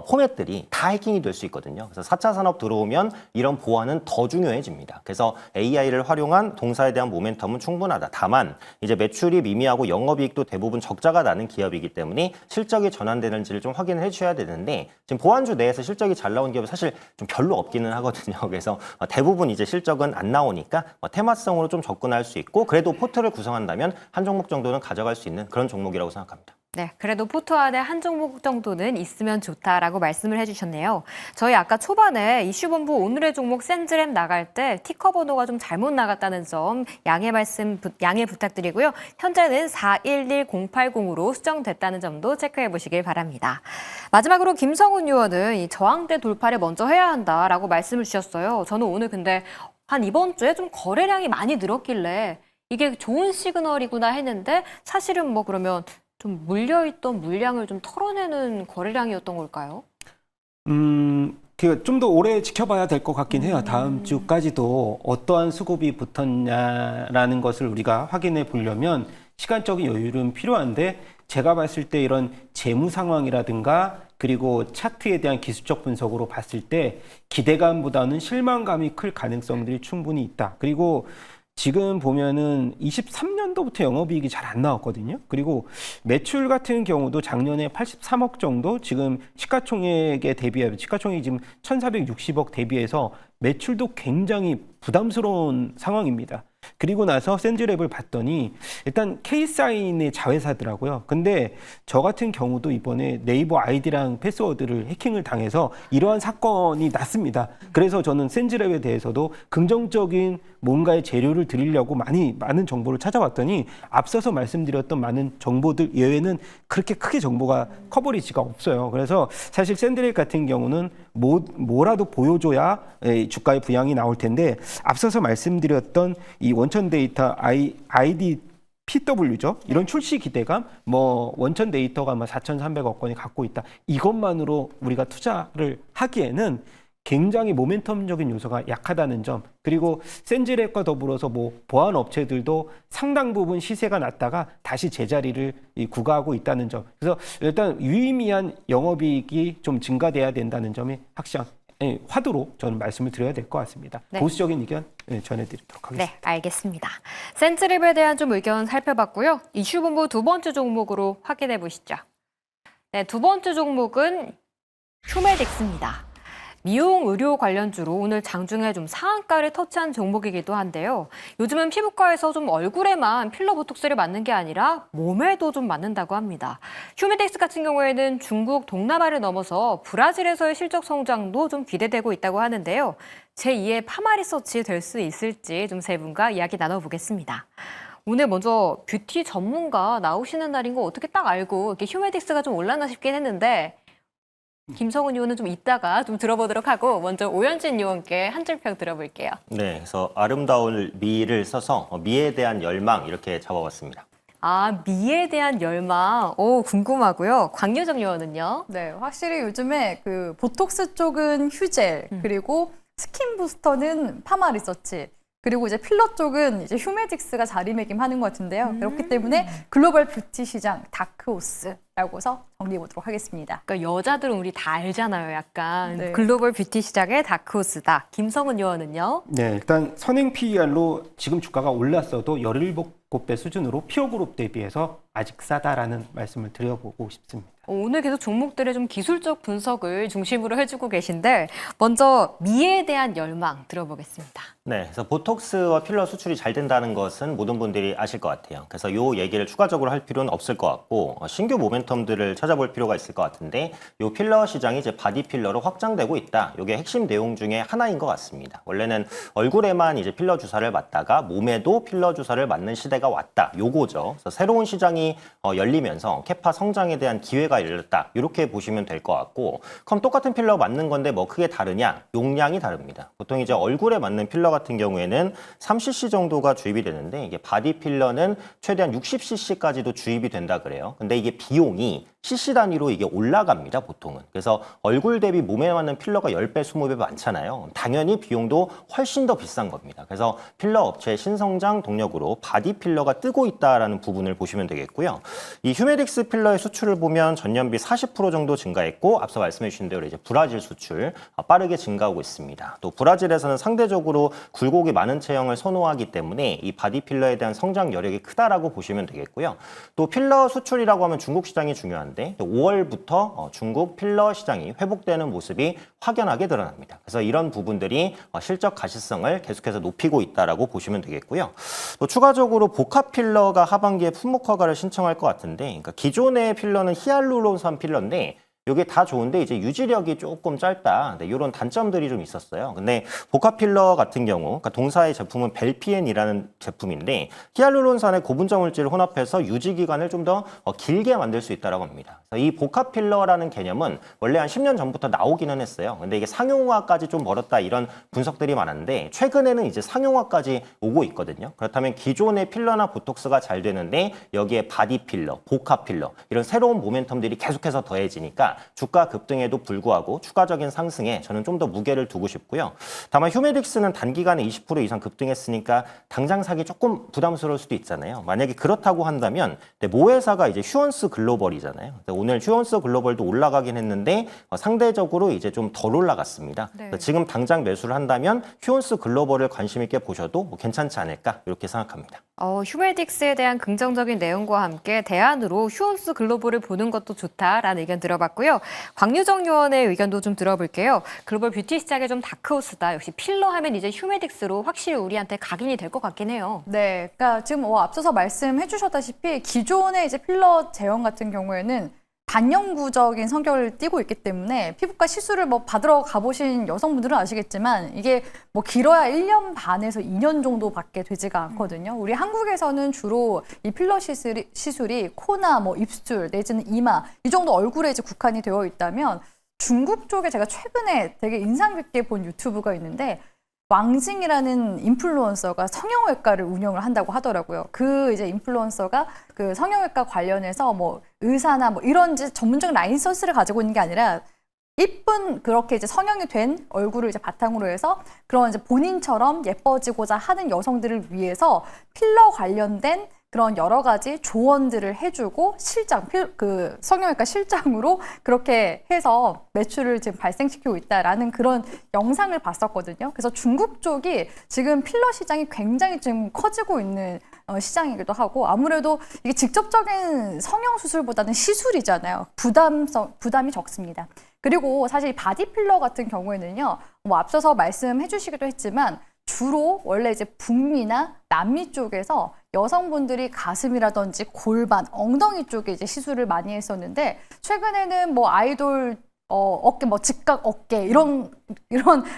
포맷들이 다 해킹이 될 수 있거든요. 그래서 4차 산업 들어오면 이런 보안은 더 중요해집니다. 그래서 AI를 활용한 동사에 대한 모멘텀은 충분하다. 다만 이제 매출이 미미하고 영업이익도 대부분 적자가 나는 기업이기 때문에 실적이 전환되는지를 좀 확인해 주셔야 되는데 지금 보안주 내에서 실적이 잘 나온 기업이 사실 좀 별로 없기는 하거든요. 그래서 대부분 이제 실적은 안 나오니까 테마성으로 좀 접근할 수 있고 그래도 포트를 구성한다면 한 종목 정도는 가져갈 수 있는 그런 종목이라고 생각합니다. 네, 그래도 포트 안에 한 종목 정도는 있으면 좋다라고 말씀을 해주셨네요. 저희 아까 초반에 이슈본부 오늘의 종목 센즈랩 나갈 때 티커 번호가 좀 잘못 나갔다는 점 양해 부탁드리고요. 현재는 411080으로 수정됐다는 점도 체크해 보시길 바랍니다. 마지막으로 김성훈 의원은 이 저항대 돌파를 먼저 해야 한다라고 말씀을 주셨어요. 저는 오늘 근데 한 이번 주에 좀 거래량이 많이 늘었길래 이게 좋은 시그널이구나 했는데 사실은 뭐 그러면 좀 물려있던 물량을 좀 털어내는 거래량이었던 걸까요? 좀 더 오래 지켜봐야 될 것 같긴 해요. 다음 주까지도 어떠한 수급이 붙었냐라는 것을 우리가 확인해 보려면 시간적인 여유는 필요한데 제가 봤을 때 이런 재무 상황이라든가 그리고 차트에 대한 기술적 분석으로 봤을 때 기대감보다는 실망감이 클 가능성들이 충분히 있다. 그리고 지금 보면은 23년도부터 영업이익이 잘 안 나왔거든요. 그리고 매출 같은 경우도 작년에 83억 정도, 지금 시가총액에 대비하면 시가총액이 지금 1,460억 대비해서 매출도 굉장히 부담스러운 상황입니다. 그리고 나서 센즈랩을 봤더니 일단 K사인의 자회사더라고요. 근데 저 같은 경우도 이번에 네이버 아이디랑 패스워드를 해킹을 당해서 이러한 사건이 났습니다. 그래서 저는 센즈랩에 대해서도 긍정적인 뭔가의 재료를 드리려고 많은 정보를 찾아봤더니 앞서서 말씀드렸던 많은 정보들 예외는 그렇게 크게 정보가 커버리지가 없어요. 그래서 사실 센즈랩 같은 경우는 뭐라도 보여줘야 주가의 부양이 나올 텐데 앞서서 말씀드렸던 이 원천 데이터 아이디 PW죠. 이런 출시 기대감, 뭐 원천 데이터가 4,300억 건이 갖고 있다. 이것만으로 우리가 투자를 하기에는 굉장히 모멘텀적인 요소가 약하다는 점. 그리고 센즈랩과 더불어서 뭐 보안 업체들도 상당 부분 시세가 났다가 다시 제자리를 구가하고 있다는 점. 그래서 일단 유의미한 영업이익이 좀 증가돼야 된다는 점이 확실한 화두로 저는 말씀을 드려야 될 것 같습니다. 네. 보수적인 의견 전해드리도록 하겠습니다. 네, 알겠습니다. 센즈랩에 대한 좀 의견 살펴봤고요. 이슈본부 두 번째 종목으로 확인해 보시죠. 네, 두 번째 종목은 휴메딕스입니다. 미용 의료 관련주로 오늘 장중에 좀 상한가를 터치한 종목이기도 한데요. 요즘은 피부과에서 좀 얼굴에만 필러 보톡스를 맞는 게 아니라 몸에도 좀 맞는다고 합니다. 휴메딕스 같은 경우에는 중국 동남아를 넘어서 브라질에서의 실적 성장도 좀 기대되고 있다고 하는데요. 제2의 파마 리서치 될 수 있을지 좀 세 분과 이야기 나눠보겠습니다. 오늘 먼저 뷰티 전문가 나오시는 날인 거 어떻게 딱 알고 이렇게 휴메딕스가 좀 올랐나 싶긴 했는데 김성훈 의원은 좀 이따가 좀 들어보도록 하고 먼저 오현진 의원께 한 줄 평 들어볼게요. 네, 그래서 아름다운 미를 써서 미에 대한 열망 이렇게 잡아봤습니다. 아, 미에 대한 열망. 오, 궁금하고요. 광유정 의원은요? 네, 확실히 요즘에 그 보톡스 쪽은 휴젤, 그리고 스킨 부스터는 파마 리서치, 그리고 이제 필러 쪽은 이제 휴메딕스가 자리매김하는 것 같은데요. 그렇기 때문에 글로벌 뷰티 시장 다크호스라고서 정리해 보도록 하겠습니다. 그러니까 여자들은 우리 다 알잖아요. 약간 네. 글로벌 뷰티 시장의 다크호스다. 김성훈 의원은요? 네, 일단 선행 PER로 지금 주가가 올랐어도 17배 수준으로 피어그룹 대비해서 아직 싸다라는 말씀을 드려보고 싶습니다. 오늘 계속 종목들의 좀 기술적 분석을 중심으로 해주고 계신데 먼저 미에 대한 열망 들어보겠습니다. 네, 그래서 보톡스와 필러 수출이 잘 된다는 것은 모든 분들이 아실 것 같아요. 그래서 이 얘기를 추가적으로 할 필요는 없을 것 같고 신규 모멘텀들을 찾아볼 필요가 있을 것 같은데 이 필러 시장이 이제 바디 필러로 확장되고 있다. 이게 핵심 내용 중에 하나인 것 같습니다. 원래는 얼굴에만 이제 필러 주사를 맞다가 몸에도 필러 주사를 맞는 시대가 왔다. 요거죠. 그래서 새로운 시장이 열리면서 캐파 성장에 대한 기회가 열렸다. 이렇게 보시면 될 것 같고 그럼 똑같은 필러 맞는 건데 뭐 크게 다르냐? 용량이 다릅니다. 보통 이제 얼굴에 맞는 필러 같은 경우에는 3cc 정도가 주입이 되는데 이게 바디 필러는 최대한 60cc까지도 주입이 된다 그래요. 근데 이게 비용이 cc 단위로 이게 올라갑니다, 보통은. 그래서 얼굴 대비 몸에 맞는 필러가 10배, 20배 많잖아요. 당연히 비용도 훨씬 더 비싼 겁니다. 그래서 필러 업체의 신성장 동력으로 바디 필러가 뜨고 있다라는 부분을 보시면 되겠고요. 이 휴메딕스 필러의 수출을 보면 전년비 40% 정도 증가했고 앞서 말씀해 주신 대로 이제 브라질 수출 빠르게 증가하고 있습니다. 또 브라질에서는 상대적으로 굴곡이 많은 체형을 선호하기 때문에 이 바디 필러에 대한 성장 여력이 크다라고 보시면 되겠고요. 또 필러 수출이라고 하면 중국 시장이 중요한데 5월부터 중국 필러 시장이 회복되는 모습이 확연하게 드러납니다. 그래서 이런 부분들이 실적 가시성을 계속해서 높이고 있다라고 보시면 되겠고요. 또 추가적으로 복합 필러가 하반기에 품목 허가를 신청할 것 같은데, 그러니까 기존의 필러는 히알루론산 필러인데 이게 다 좋은데 이제 유지력이 조금 짧다. 네, 이런 단점들이 좀 있었어요. 근데 복합 필러 같은 경우, 그러니까 동사의 제품은 벨피엔이라는 제품인데 히알루론산의 고분자 물질을 혼합해서 유지 기간을 좀 더 길게 만들 수 있다라고 합니다. 그래서 이 복합 필러라는 개념은 원래 한 10년 전부터 나오기는 했어요. 근데 이게 상용화까지 좀 멀었다 이런 분석들이 많은데 최근에는 이제 상용화까지 오고 있거든요. 그렇다면 기존의 필러나 보톡스가 잘 되는데 여기에 바디 필러, 복합 필러 이런 새로운 모멘텀들이 계속해서 더해지니까 주가 급등에도 불구하고 추가적인 상승에 저는 좀 더 무게를 두고 싶고요. 다만 휴메딕스는 단기간에 20% 이상 급등했으니까 당장 사기 조금 부담스러울 수도 있잖아요. 만약에 그렇다고 한다면 모회사가 이제 휴원스 글로벌이잖아요. 오늘 휴원스 글로벌도 올라가긴 했는데 상대적으로 이제 좀 덜 올라갔습니다. 네. 지금 당장 매수를 한다면 휴원스 글로벌을 관심 있게 보셔도 괜찮지 않을까 이렇게 생각합니다. 휴메딕스에 대한 긍정적인 내용과 함께 대안으로 휴원스 글로벌을 보는 것도 좋다라는 의견 들어봤고요. 광유정 의원의 의견도 좀 들어볼게요. 글로벌 뷰티 시장의 좀 다크호스다. 역시 필러 하면 이제 휴메딕스로 확실히 우리한테 각인이 될 것 같긴 해요. 네, 그러니까 지금 앞서서 말씀해 주셨다시피 기존의 이제 필러 제형 같은 경우에는 반영구적인 성격을 띠고 있기 때문에 피부과 시술을 뭐 받으러 가보신 여성분들은 아시겠지만 이게 뭐 길어야 1년 반에서 2년 정도밖에 되지가 않거든요. 우리 한국에서는 주로 이 필러 시술이 코나 뭐 입술 내지는 이마 이 정도 얼굴에 이제 국한이 되어 있다면 중국 쪽에 제가 최근에 되게 인상 깊게 본 유튜브가 있는데 왕징이라는 인플루언서가 성형외과를 운영을 한다고 하더라고요. 그 이제 인플루언서가 그 성형외과 관련해서 뭐 의사나 뭐 이런 이제 전문적인 라이선스를 가지고 있는 게 아니라 이쁜 그렇게 이제 성형이 된 얼굴을 이제 바탕으로 해서 그런 이제 본인처럼 예뻐지고자 하는 여성들을 위해서 필러 관련된 그런 여러 가지 조언들을 해주고 그 성형외과 실장으로 그렇게 해서 매출을 지금 발생시키고 있다라는 그런 영상을 봤었거든요. 그래서 중국 쪽이 지금 필러 시장이 굉장히 지금 커지고 있는 시장이기도 하고 아무래도 이게 직접적인 성형 수술보다는 시술이잖아요. 부담이 적습니다. 그리고 사실 바디 필러 같은 경우에는요, 뭐 앞서서 말씀해 주시기도 했지만 주로 원래 이제 북미나 남미 쪽에서 여성분들이 가슴이라든지 골반, 엉덩이 쪽에 이제 시술을 많이 했었는데 최근에는 뭐 아이돌 어깨, 뭐 직각 어깨 이런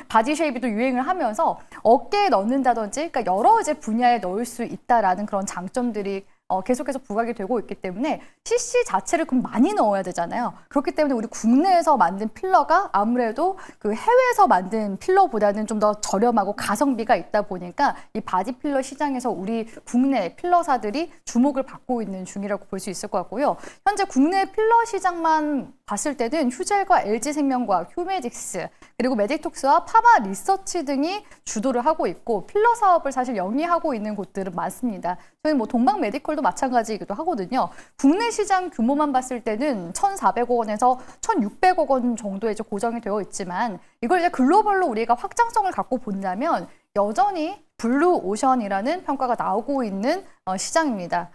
바디 쉐입이 또 유행을 하면서 어깨에 넣는다든지 그러니까 여러 이제 분야에 넣을 수 있다라는 그런 장점들이 계속해서 부각이 되고 있기 때문에 CC 자체를 그럼 많이 넣어야 되잖아요. 그렇기 때문에 우리 국내에서 만든 필러가 아무래도 그 해외에서 만든 필러보다는 좀 더 저렴하고 가성비가 있다 보니까 이 바디 필러 시장에서 우리 국내 필러사들이 주목을 받고 있는 중이라고 볼 수 있을 것 같고요. 현재 국내 필러 시장만 봤을 때는 휴젤과 LG생명과학, 휴메딕스 그리고 메딕톡스와 파마 리서치 등이 주도를 하고 있고 필러 사업을 사실 영위하고 있는 곳들은 많습니다. 저희는 뭐 동방 메디컬도 마찬가지이기도 하거든요. 국내 시장 규모만 봤을 때는 1,400억 원에서 1,600억 원 정도에 이제 고정이 되어 있지만 이걸 이제 글로벌로 우리가 확장성을 갖고 본다면 여전히 블루 오션이라는 평가가 나오고 있는 시장입니다.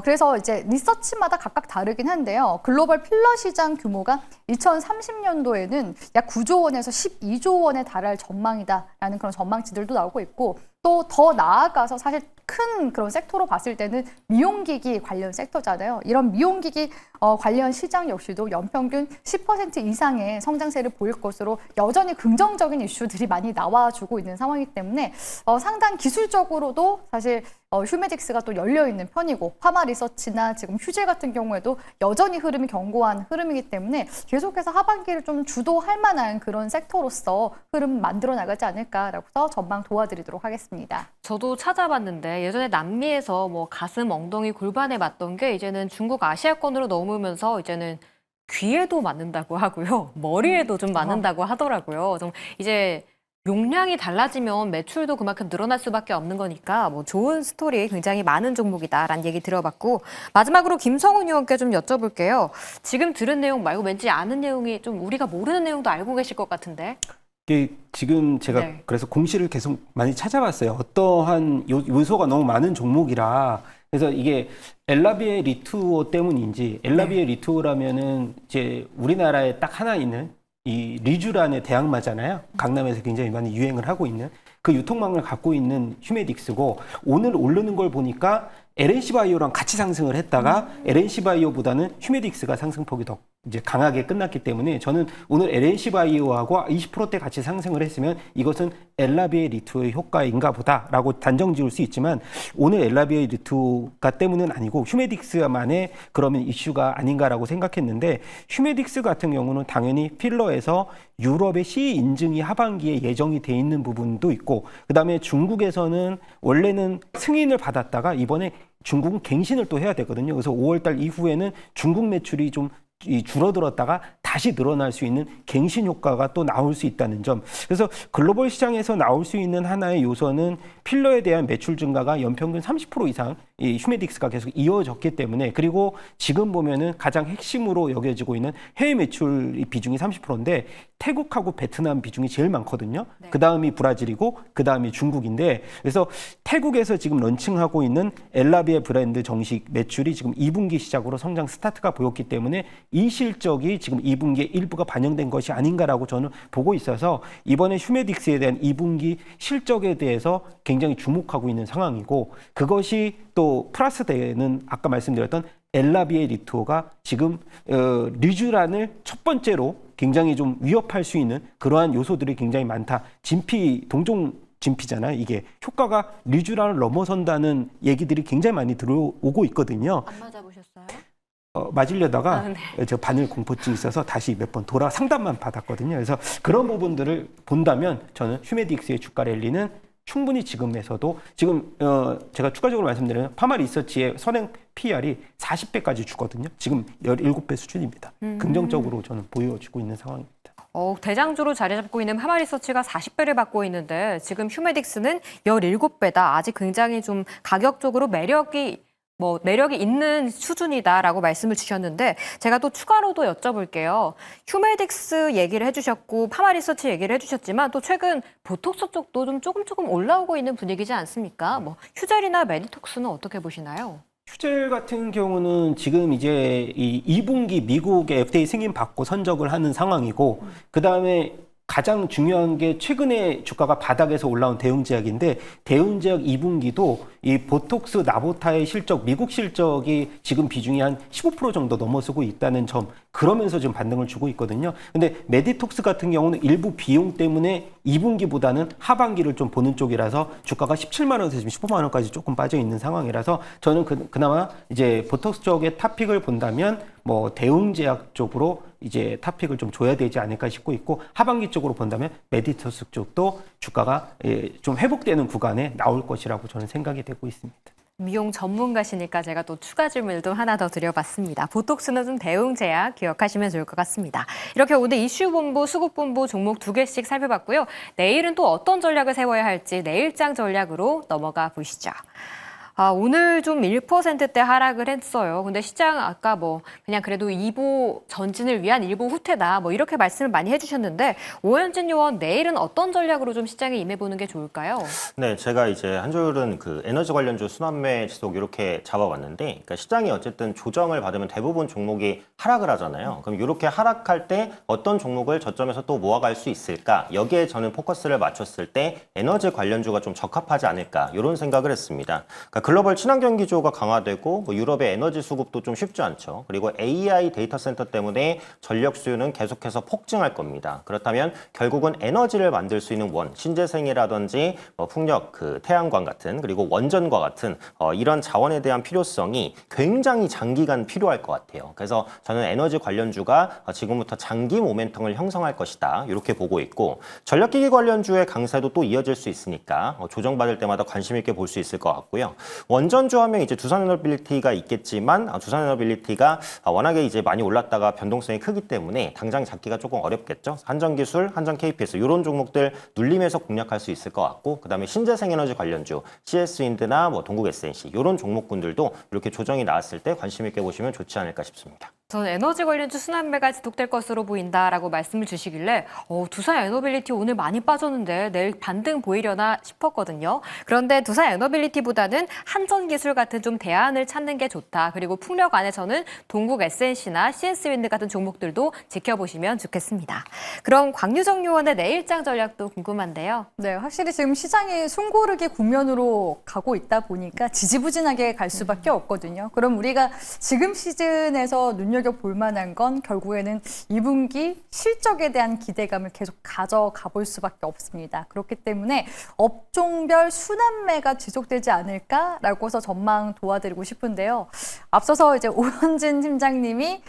그래서 이제 리서치마다 각각 다르긴 한데요. 글로벌 필러 시장 규모가 2030년도에는 약 9조 원에서 12조 원에 달할 전망이다라는 그런 전망치들도 나오고 있고 또 더 나아가서 사실 큰 그런 섹터로 봤을 때는 미용기기 관련 섹터잖아요. 이런 미용기기 관련 시장 역시도 연평균 10% 이상의 성장세를 보일 것으로 여전히 긍정적인 이슈들이 많이 나와주고 있는 상황이기 때문에 상당 기술적으로도 사실 휴메딕스가 또 열려있는 편이고 파마 리서치나 지금 휴젤 같은 경우에도 여전히 흐름이 견고한 흐름이기 때문에 계속해서 하반기를 좀 주도할 만한 그런 섹터로서 흐름 만들어 나가지 않을까라고 해서 전망 도와드리도록 하겠습니다. 저도 찾아봤는데 예전에 남미에서 뭐 가슴, 엉덩이, 골반에 맞던 게 이제는 중국 아시아권으로 넘으면서 이제는 귀에도 맞는다고 하고요. 머리에도 좀 맞는다고 하더라고요. 좀 이제 용량이 달라지면 매출도 그만큼 늘어날 수밖에 없는 거니까 뭐 좋은 스토리 굉장히 많은 종목이다라는 얘기 들어봤고 마지막으로 김성훈 의원께 좀 여쭤볼게요. 지금 들은 내용 말고 왠지 아는 내용이 좀 우리가 모르는 내용도 알고 계실 것 같은데. 이게 지금 제가 네. 그래서 공시를 계속 많이 찾아봤어요. 어떠한 요소가 너무 많은 종목이라 그래서 이게 엘라비의 리투어 때문인지 엘라비의 리투어라면은 이제 우리나라에 딱 하나 있는 이 리쥬란의 대항마잖아요. 강남에서 굉장히 많이 유행을 하고 있는 그 유통망을 갖고 있는 휴메딕스고 오늘 오르는 걸 보니까 LNC 바이오랑 같이 상승을 했다가 LNC 바이오보다는 휴메딕스가 상승폭이 더 이제 강하게 끝났기 때문에 저는 오늘 LNC 바이오하고 20%대 같이 상승을 했으면 이것은 엘라비의 리투의 효과인가 보다라고 단정 지을 수 있지만 오늘 엘라비의 리투가 때문은 아니고 휴메딕스만의 그러면 이슈가 아닌가라고 생각했는데 휴메딕스 같은 경우는 당연히 필러에서 유럽의 CE 인증이 하반기에 예정이 돼 있는 부분도 있고 그다음에 중국에서는 원래는 승인을 받았다가 이번에 중국은 갱신을 또 해야 되거든요. 그래서 5월달 이후에는 중국 매출이 좀 줄어들었다가 다시 늘어날 수 있는 갱신 효과가 또 나올 수 있다는 점. 그래서 글로벌 시장에서 나올 수 있는 하나의 요소는 필러에 대한 매출 증가가 연평균 30% 이상 이 휴메딕스가 계속 이어졌기 때문에 그리고 지금 보면은 가장 핵심으로 여겨지고 있는 해외 매출 비중이 30%인데 태국하고 베트남 비중이 제일 많거든요. 네. 그 다음이 브라질이고 그 다음이 중국인데 그래서 태국에서 지금 런칭하고 있는 엘라비의 브랜드 정식 매출이 지금 2분기 시작으로 성장 스타트가 보였기 때문에 이 실적이 지금 2분기에 일부가 반영된 것이 아닌가라고 저는 보고 있어서 이번에 휴메딕스에 대한 2분기 실적에 대해서 굉장히 주목하고 있는 상황이고 그것이 또 플러스 되는 아까 말씀드렸던 엘라비의 리투어가 지금 리쥬란을 첫 번째로 굉장히 좀 위협할 수 있는 그러한 요소들이 굉장히 많다. 동종 진피잖아요. 이게 효과가 리쥬란을 넘어선다는 얘기들이 굉장히 많이 들어오고 있거든요. 안 맞아보셨어요? 맞으려다가 네. 저 바늘 공포증이 있어서 다시 몇 번 돌아 상담만 받았거든요. 그래서 그런 부분들을 본다면 저는 휴메딕스의 주가 랠리는 충분히 지금에서도 지금 제가 추가적으로 말씀드리면 파마 리서치의 선행 PR이 40배까지 주거든요. 지금 17배 수준입니다. 긍정적으로 저는 보여지고 있는 상황입니다. 대장주로 자리 잡고 있는 파마 리서치가 40배를 받고 있는데 지금 휴메딕스는 17배다. 아직 굉장히 좀 가격적으로 매력이 있는 수준이다라고 말씀을 주셨는데 제가 또 추가로도 여쭤볼게요. 휴메딕스 얘기를 해주셨고 파마 리서치 얘기를 해주셨지만 또 최근 보톡스 쪽도 좀 조금 올라오고 있는 분위기지 않습니까? 뭐 휴젤이나 메디톡스는 어떻게 보시나요? 휴젤 같은 경우는 지금 이제 이 2분기 미국의 FDA 승인 받고 선적을 하는 상황이고 그 다음에 가장 중요한 게 최근에 주가가 바닥에서 올라온 대웅제약인데 대웅제약 2분기도 이 보톡스 나보타의 실적, 미국 실적이 지금 비중이 한 15% 정도 넘어서고 있다는 점 그러면서 지금 반등을 주고 있거든요. 근데 메디톡스 같은 경우는 일부 비용 때문에 2분기보다는 하반기를 좀 보는 쪽이라서 주가가 17만 원에서 지금 15만 원까지 조금 빠져 있는 상황이라서 저는 그나마 이제 보톡스 쪽의 탑픽을 본다면 뭐 대웅제약 쪽으로 이제 탑픽을 좀 줘야 되지 않을까 싶고 있고, 하반기 쪽으로 본다면 메디톡스 쪽도 주가가 좀 회복되는 구간에 나올 것이라고 저는 생각이 되고 있습니다. 미용 전문가시니까 제가 또 추가 질문도 하나 더 드려봤습니다. 보톡스는 좀 대웅제약 기억하시면 좋을 것 같습니다. 이렇게 오늘 이슈본부, 수급본부 종목 2개씩 살펴봤고요. 내일은 또 어떤 전략을 세워야 할지 내일장 전략으로 넘어가 보시죠. 오늘 좀 1%대 하락을 했어요. 근데 시장 아까 뭐 그냥 그래도 2보 전진을 위한 1보 후퇴다 뭐 이렇게 말씀을 많이 해주셨는데, 오현진 의원 내일은 어떤 전략으로 좀 시장에 임해보는 게 좋을까요? 네, 제가 이제 한 줄은 그 에너지 관련주 순환매 지속 이렇게 잡아봤는데, 그러니까 시장이 어쨌든 조정을 받으면 대부분 종목이 하락을 하잖아요. 그럼 이렇게 하락할 때 어떤 종목을 저점에서 또 모아갈 수 있을까? 여기에 저는 포커스를 맞췄을 때 에너지 관련주가 좀 적합하지 않을까? 이런 생각을 했습니다. 그러니까 글로벌 친환경 기조가 강화되고 뭐 유럽의 에너지 수급도 좀 쉽지 않죠. 그리고 AI 데이터 센터 때문에 전력 수요는 계속해서 폭증할 겁니다. 그렇다면 결국은 에너지를 만들 수 있는 원, 신재생이라든지 뭐 풍력, 그 태양광 같은, 그리고 원전과 같은 이런 자원에 대한 필요성이 굉장히 장기간 필요할 것 같아요. 그래서 저는 에너지 관련주가 지금부터 장기 모멘텀을 형성할 것이다, 이렇게 보고 있고, 전력기기 관련주의 강세도 또 이어질 수 있으니까 조정받을 때마다 관심 있게 볼 수 있을 것 같고요. 원전주 하면 이제 두산에너빌리티가 있겠지만, 두산에너빌리티가 워낙에 이제 많이 올랐다가 변동성이 크기 때문에 당장 잡기가 조금 어렵겠죠. 한전기술, 한전 KPS 이런 종목들 눌림에서 공략할 수 있을 것 같고, 그다음에 신재생에너지 관련주 CS윈드나 뭐 동국 SNC 이런 종목군들도 이렇게 조정이 나왔을 때 관심 있게 보시면 좋지 않을까 싶습니다. 저는 에너지 관련주 순환매가 지속될 것으로 보인다라고 말씀을 주시길래 두산에너빌리티 오늘 많이 빠졌는데 내일 반등 보이려나 싶었거든요. 그런데 두산에너빌리티보다는 한전기술 같은 좀 대안을 찾는 게 좋다. 그리고 풍력 안에서는 동국 SNC나 CS윈드 같은 종목들도 지켜보시면 좋겠습니다. 그럼 광유정 의원의 내일장 전략도 궁금한데요. 네, 확실히 지금 시장이 숨고르기 국면으로 가고 있다 보니까 지지부진하게 갈 수밖에 없거든요. 그럼 우리가 지금 시즌에서 눈여겨볼 만한 건 결국에는 2분기 실적에 대한 기대감을 계속 가져가 볼 수밖에 없습니다. 그렇기 때문에 업종별 순환매가 지속되지 않을까라고 해서 전망 도와드리고 싶은데요. 앞서서 이제 오현진 팀장님이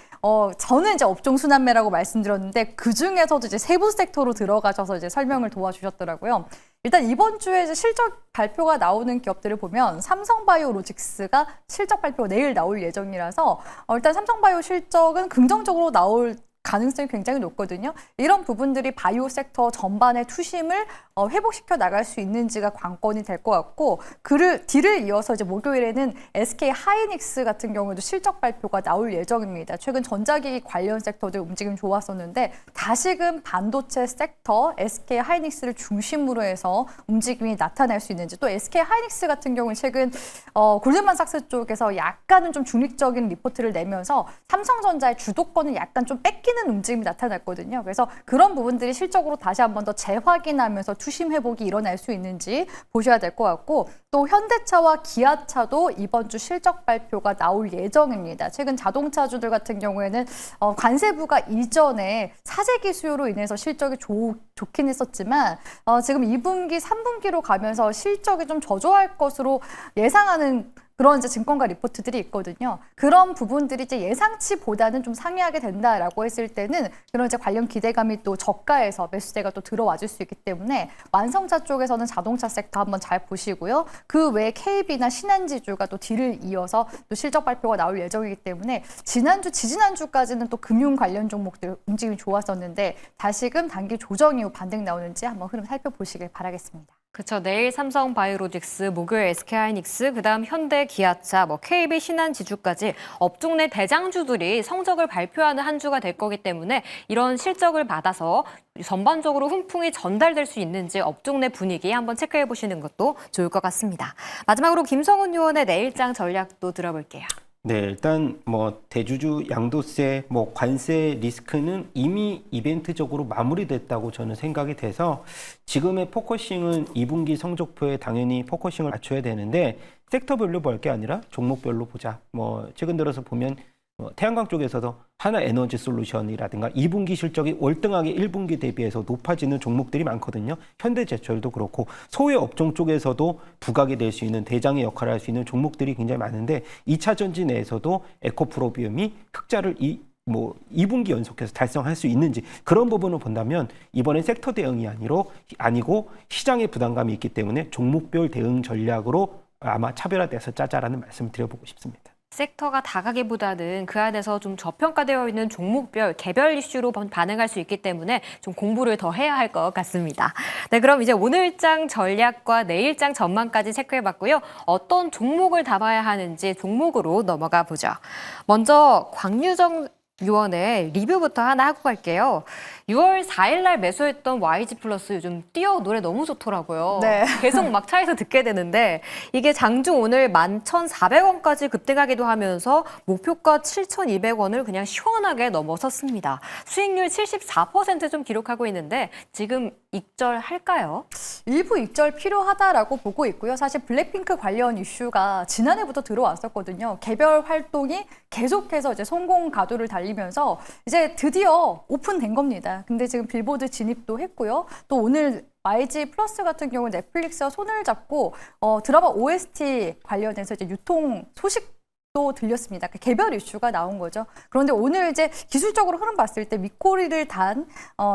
저는 이제 업종 순환매라고 말씀드렸는데, 그 중에서도 이제 세부 섹터로 들어가셔서 이제 설명을 도와주셨더라고요. 일단 이번 주에 이제 실적 발표가 나오는 기업들을 보면 삼성바이오로직스가 실적 발표가 내일 나올 예정이라서 일단 삼성바이오 실적은 긍정적으로 나올 가능성이 굉장히 높거든요. 이런 부분들이 바이오 섹터 전반의 투심을 회복시켜 나갈 수 있는지가 관건이 될 것 같고, 뒤를 이어서 이제 목요일에는 SK 하이닉스 같은 경우에도 실적 발표가 나올 예정입니다. 최근 전자기기 관련 섹터들 움직임 좋았었는데 다시금 반도체 섹터 SK 하이닉스를 중심으로 해서 움직임이 나타날 수 있는지, 또 SK 하이닉스 같은 경우는 최근 골드만삭스 쪽에서 약간은 좀 중립적인 리포트를 내면서 삼성전자의 주도권을 약간 좀 뺏기는 움직임이 나타났거든요. 그래서 그런 부분들이 실적으로 다시 한 번 더 재확인하면서 투심 회복이 일어날 수 있는지 보셔야 될 것 같고, 또 현대차와 기아차도 이번 주 실적 발표가 나올 예정입니다. 최근 자동차주들 같은 경우에는 관세부가 이전에 사재기 수요로 인해서 실적이 좋긴 했었지만 지금 2분기, 3분기로 가면서 실적이 좀 저조할 것으로 예상하는 그런 이제 증권가 리포트들이 있거든요. 그런 부분들이 이제 예상치보다는 좀 상회하게 된다라고 했을 때는 그런 이제 관련 기대감이 또 저가에서 매수세가 또 들어와줄 수 있기 때문에 완성차 쪽에서는 자동차 섹터 한번 잘 보시고요. 그 외에 KB나 신한지주가 또 뒤를 이어서 또 실적 발표가 나올 예정이기 때문에 지지난주까지는 또 금융 관련 종목들 움직임이 좋았었는데 다시금 단기 조정 이후 반등 나오는지 한번 흐름 살펴보시길 바라겠습니다. 그렇죠. 내일 삼성바이오로직스, 목요일 SK하이닉스, 그다음 현대, 기아차, KB, 신한지주까지 업종 내 대장주들이 성적을 발표하는 한 주가 될 거기 때문에 이런 실적을 받아서 전반적으로 훈풍이 전달될 수 있는지 업종 내 분위기 한번 체크해 보시는 것도 좋을 것 같습니다. 마지막으로 김성훈 의원의 내일장 전략도 들어볼게요. 네, 일단 뭐 대주주 양도세, 뭐 관세 리스크는 이미 이벤트적으로 마무리됐다고 저는 생각이 돼서 지금의 포커싱은 2분기 성적표에 당연히 포커싱을 맞춰야 되는데, 섹터별로 볼 게 아니라 종목별로 보자. 뭐 최근 들어서 보면 태양광 쪽에서도 하나 에너지 솔루션이라든가 2분기 실적이 월등하게 1분기 대비해서 높아지는 종목들이 많거든요. 현대제철도 그렇고 소외 업종 쪽에서도 부각이 될 수 있는 대장의 역할을 할 수 있는 종목들이 굉장히 많은데 2차 전지 내에서도 에코프로비움이 흑자를 2분기 연속해서 달성할 수 있는지 그런 부분을 본다면 이번엔 섹터 대응이 아니고 시장의 부담감이 있기 때문에 종목별 대응 전략으로 아마 차별화돼서 짜자라는 말씀을 드려보고 싶습니다. 섹터가 다가기보다는 그 안에서 좀 저평가되어 있는 종목별, 개별 이슈로 반응할 수 있기 때문에 좀 공부를 더 해야 할 것 같습니다. 네, 그럼 이제 오늘장 전략과 내일장 전망까지 체크해봤고요. 어떤 종목을 담아야 하는지 종목으로 넘어가 보죠. 먼저 광유정 유원의 리뷰부터 하나 하고 갈게요. 6월 4일 날 매수했던 YG 플러스 요즘 뛰어 노래 너무 좋더라고요. 네. 계속 막 차에서 듣게 되는데 이게 장중 오늘 11,400원까지 급등하기도 하면서 목표가 7,200원을 그냥 시원하게 넘어섰습니다. 수익률 74% 좀 기록하고 있는데 지금 익절할까요? 일부 익절 필요하다라고 보고 있고요. 사실 블랙핑크 관련 이슈가 지난해부터 들어왔었거든요. 개별 활동이 계속해서 이제 성공 가도를 달리면서 이제 드디어 오픈된 겁니다. 근데 지금 빌보드 진입도 했고요. 또 오늘 YG 플러스 같은 경우 넷플릭스와 손을 잡고 드라마 OST 관련해서 이제 유통 소식도 들렸습니다. 개별 이슈가 나온 거죠. 그런데 오늘 이제 기술적으로 흐름 봤을 때 윗꼬리를 단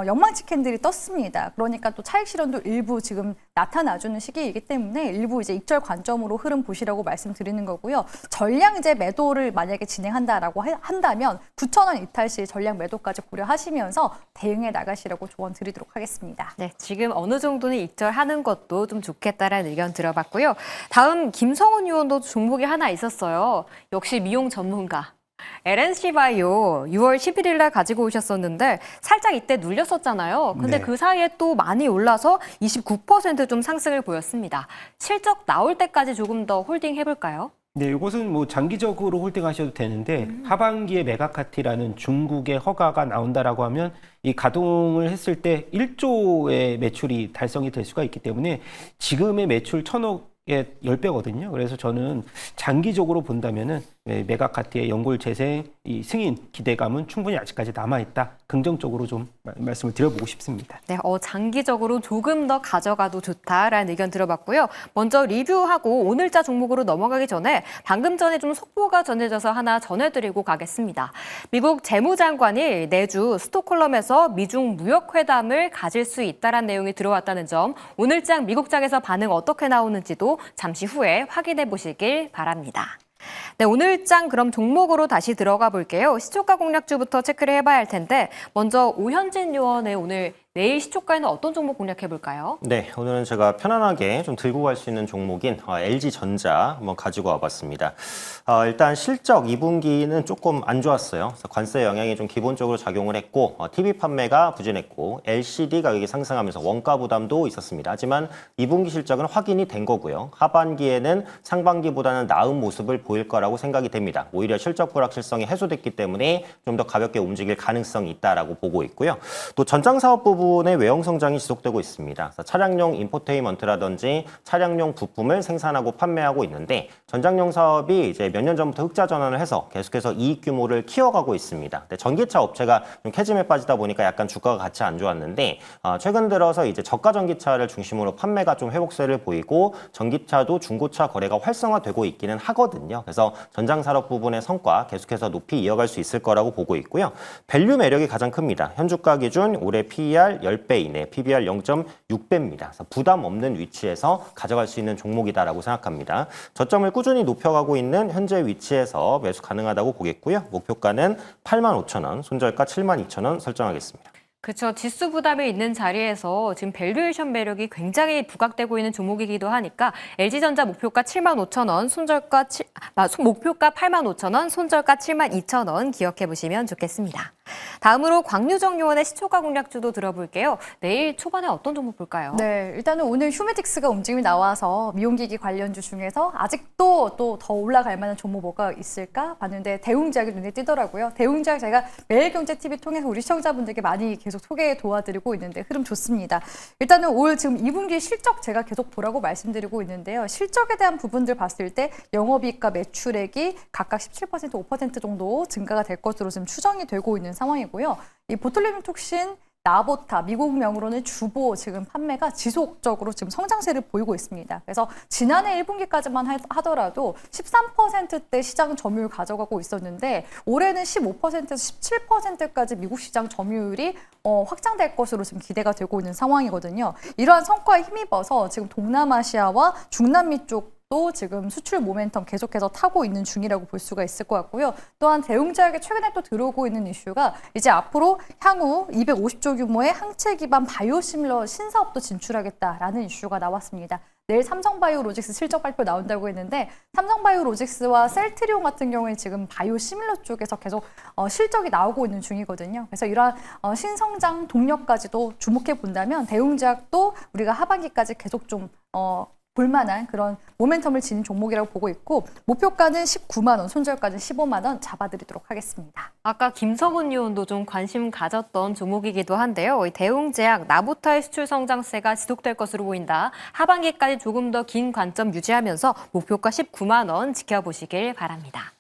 영망치 캔들이 떴습니다. 그러니까 또 차익 실현도 일부 지금 나타나주는 시기이기 때문에 일부 이제 익절 관점으로 흐름 보시라고 말씀드리는 거고요. 전량 이제 매도를 만약에 진행한다라고 한다면 9,000원 이탈 시 전량 매도까지 고려하시면서 대응해 나가시라고 조언 드리도록 하겠습니다. 네, 지금 어느 정도는 익절하는 것도 좀 좋겠다라는 의견 들어봤고요. 다음 김성훈 의원도 종목이 하나 있었어요. 역시 미용 전문가. LNC바이오 6월 11일 날 가지고 오셨었는데 살짝 이때 눌렸었잖아요. 근데 네. 그 사이에 또 많이 올라서 29% 좀 상승을 보였습니다. 실적 나올 때까지 조금 더 홀딩 해볼까요? 네, 이것은 뭐 장기적으로 홀딩하셔도 되는데 하반기에 메가카티라는 중국의 허가가 나온다라고 하면 이 가동을 했을 때 1조의 매출이 달성이 될 수가 있기 때문에 지금의 매출 1,000억의 10배거든요. 그래서 저는 장기적으로 본다면은 메가카티의 연골 재생 이 승인 기대감은 충분히 아직까지 남아있다. 긍정적으로 좀 말씀을 드려보고 싶습니다. 네, 장기적으로 조금 더 가져가도 좋다라는 의견 들어봤고요. 먼저 리뷰하고 오늘자 종목으로 넘어가기 전에 방금 전에 좀 속보가 전해져서 하나 전해드리고 가겠습니다. 미국 재무장관이 내주 스톡홀름에서 미중 무역회담을 가질 수 있다는 내용이 들어왔다는 점, 오늘장 미국장에서 반응 어떻게 나오는지도 잠시 후에 확인해 보시길 바랍니다. 네, 오늘장 그럼 종목으로 다시 들어가 볼게요. 시초가 공략주부터 체크를 해봐야 할 텐데 먼저 오현진 의원의 오늘 내일 시초가에는 어떤 종목 공략해 볼까요? 네, 오늘은 제가 편안하게 좀 들고 갈 수 있는 종목인 LG전자 한번 가지고 와봤습니다. 일단 실적 2분기는 조금 안 좋았어요. 그래서 관세 영향이 좀 기본적으로 작용을 했고 TV 판매가 부진했고 LCD 가격이 상승하면서 원가 부담도 있었습니다. 하지만 2분기 실적은 확인이 된 거고요. 하반기에는 상반기보다는 나은 모습을 보일 거라고 생각이 됩니다. 오히려 실적 불확실성이 해소됐기 때문에 좀 더 가볍게 움직일 가능성이 있다라고 보고 있고요. 또 전장 사업 부분의 외형 성장이 지속되고 있습니다. 그래서 차량용 인포테인먼트라든지 차량용 부품을 생산하고 판매하고 있는데 전장용 사업이 이제 몇 년 전부터 흑자 전환을 해서 계속해서 이익 규모를 키워가고 있습니다. 근데 전기차 업체가 좀 캐짐에 빠지다 보니까 약간 주가가 같이 안 좋았는데 최근 들어서 이제 저가 전기차를 중심으로 판매가 좀 회복세를 보이고 전기차도 중고차 거래가 활성화되고 있기는 하거든요. 그래서 전장 산업 부분의 성과 계속해서 높이 이어갈 수 있을 거라고 보고 있고요. 밸류 매력이 가장 큽니다. 현주가 기준 올해 PER 10배 이내, PBR 0.6배입니다. 그래서 부담 없는 위치에서 가져갈 수 있는 종목이다라고 생각합니다. 저점을 꾸준히 높여가고 있는 현재 위치에서 매수 가능하다고 보겠고요. 목표가는 85,000원, 손절가 72,000원 설정하겠습니다. 그렇죠. 지수 부담이 있는 자리에서 지금 밸류에이션 매력이 굉장히 부각되고 있는 종목이기도 하니까 LG전자 목표가 75,000원, 목표가 85,000원, 손절가 72,000원 기억해 보시면 좋겠습니다. 다음으로 광유정유원의 시초가 공략주도 들어볼게요. 내일 초반에 어떤 종목 볼까요? 네, 일단은 오늘 휴메딕스가 움직임이 나와서 미용기기 관련주 중에서 아직도 또 더 올라갈 만한 종목 뭐가 있을까 봤는데 대웅제약이 눈에 띄더라고요. 대웅제약 제가 매일경제TV 통해서 우리 시청자분들께 많이 계속 소개 도와드리고 있는데 흐름 좋습니다. 일단은 올 지금 2분기 실적 제가 계속 보라고 말씀드리고 있는데요. 실적에 대한 부분들 봤을 때 영업이익과 매출액이 각각 17%, 5% 정도 증가가 될 것으로 지금 추정이 되고 있는 상황이고요. 이 보툴리눔 톡신 나보타, 미국명으로는 주보 지금 판매가 지속적으로 지금 성장세를 보이고 있습니다. 그래서 지난해 1분기까지만 하더라도 13%대 시장 점유율 가져가고 있었는데 올해는 15%에서 17%까지 미국 시장 점유율이 확장될 것으로 지금 기대가 되고 있는 상황이거든요. 이러한 성과에 힘입어서 지금 동남아시아와 중남미 쪽 또 지금 수출 모멘텀 계속해서 타고 있는 중이라고 볼 수가 있을 것 같고요. 또한 대웅제약에 최근에 또 들어오고 있는 이슈가 이제 앞으로 향후 250조 규모의 항체 기반 바이오시밀러 신사업도 진출하겠다라는 이슈가 나왔습니다. 내일 삼성바이오로직스 실적 발표 나온다고 했는데 삼성바이오로직스와 셀트리온 같은 경우에 지금 바이오시밀러 쪽에서 계속 실적이 나오고 있는 중이거든요. 그래서 이러한 신성장 동력까지도 주목해 본다면 대웅제약도 우리가 하반기까지 계속 좀 볼만한 그런 모멘텀을 지닌 종목이라고 보고 있고 목표가는 19만 원, 손절가는 15만 원 잡아드리도록 하겠습니다. 아까 김성훈 의원도 좀 관심 가졌던 종목이기도 한데요. 이 대웅제약, 나보타의 수출 성장세가 지속될 것으로 보인다. 하반기까지 조금 더 긴 관점 유지하면서 목표가 19만 원 지켜보시길 바랍니다.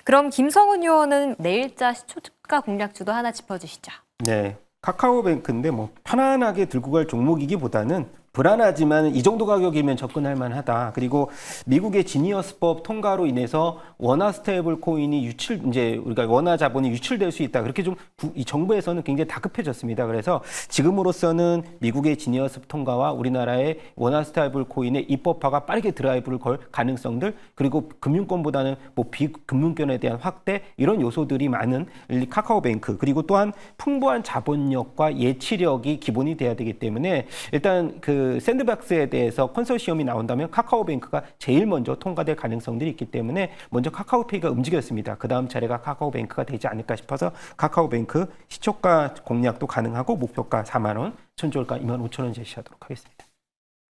그럼 김성훈 의원은 내일자 시초가 공략주도 하나 짚어주시죠. 네, 카카오뱅크인데 뭐 편안하게 들고 갈 종목이기보다는 불안하지만 이 정도 가격이면 접근할 만하다. 그리고 미국의 지니어스법 통과로 인해서 원화 스테이블 코인이 이제 우리가 원화 자본이 유출될 수 있다. 그렇게 좀 이 정부에서는 굉장히 다급해졌습니다. 그래서 지금으로서는 미국의 지니어스 통과와 우리나라의 원화 스테이블 코인의 입법화가 빠르게 드라이브를 걸 가능성들, 그리고 금융권보다는 뭐 비금융권에 대한 확대, 이런 요소들이 많은 카카오뱅크, 그리고 또한 풍부한 자본력과 예치력이 기본이 돼야 되기 때문에 일단 그 샌드박스에 대해서 컨소시엄이 나온다면 카카오뱅크가 제일 먼저 통과될 가능성들이 있기 때문에 먼저 카카오페이가 움직였습니다. 그 다음 차례가 카카오뱅크가 되지 않을까 싶어서 카카오뱅크 시초가 공략도 가능하고 목표가 4만 원, 손절가 2만 5천 원 제시하도록 하겠습니다.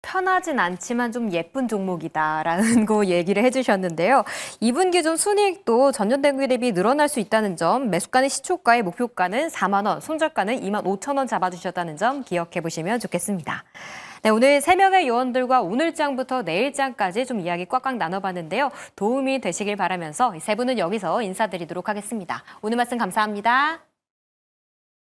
편하진 않지만 좀 예쁜 종목이다라는 거 얘기를 해주셨는데요. 2분기 좀 순이익도 전년 동기 대비 늘어날 수 있다는 점, 매수가는 시초가의 목표가는 4만 원, 손절가는 2만 5천 원 잡아주셨다는 점 기억해 보시면 좋겠습니다. 네, 오늘 3명의 요원들과 오늘장부터 내일장까지 좀 이야기 꽉꽉 나눠봤는데요. 도움이 되시길 바라면서 이 세 분은 여기서 인사드리도록 하겠습니다. 오늘 말씀 감사합니다.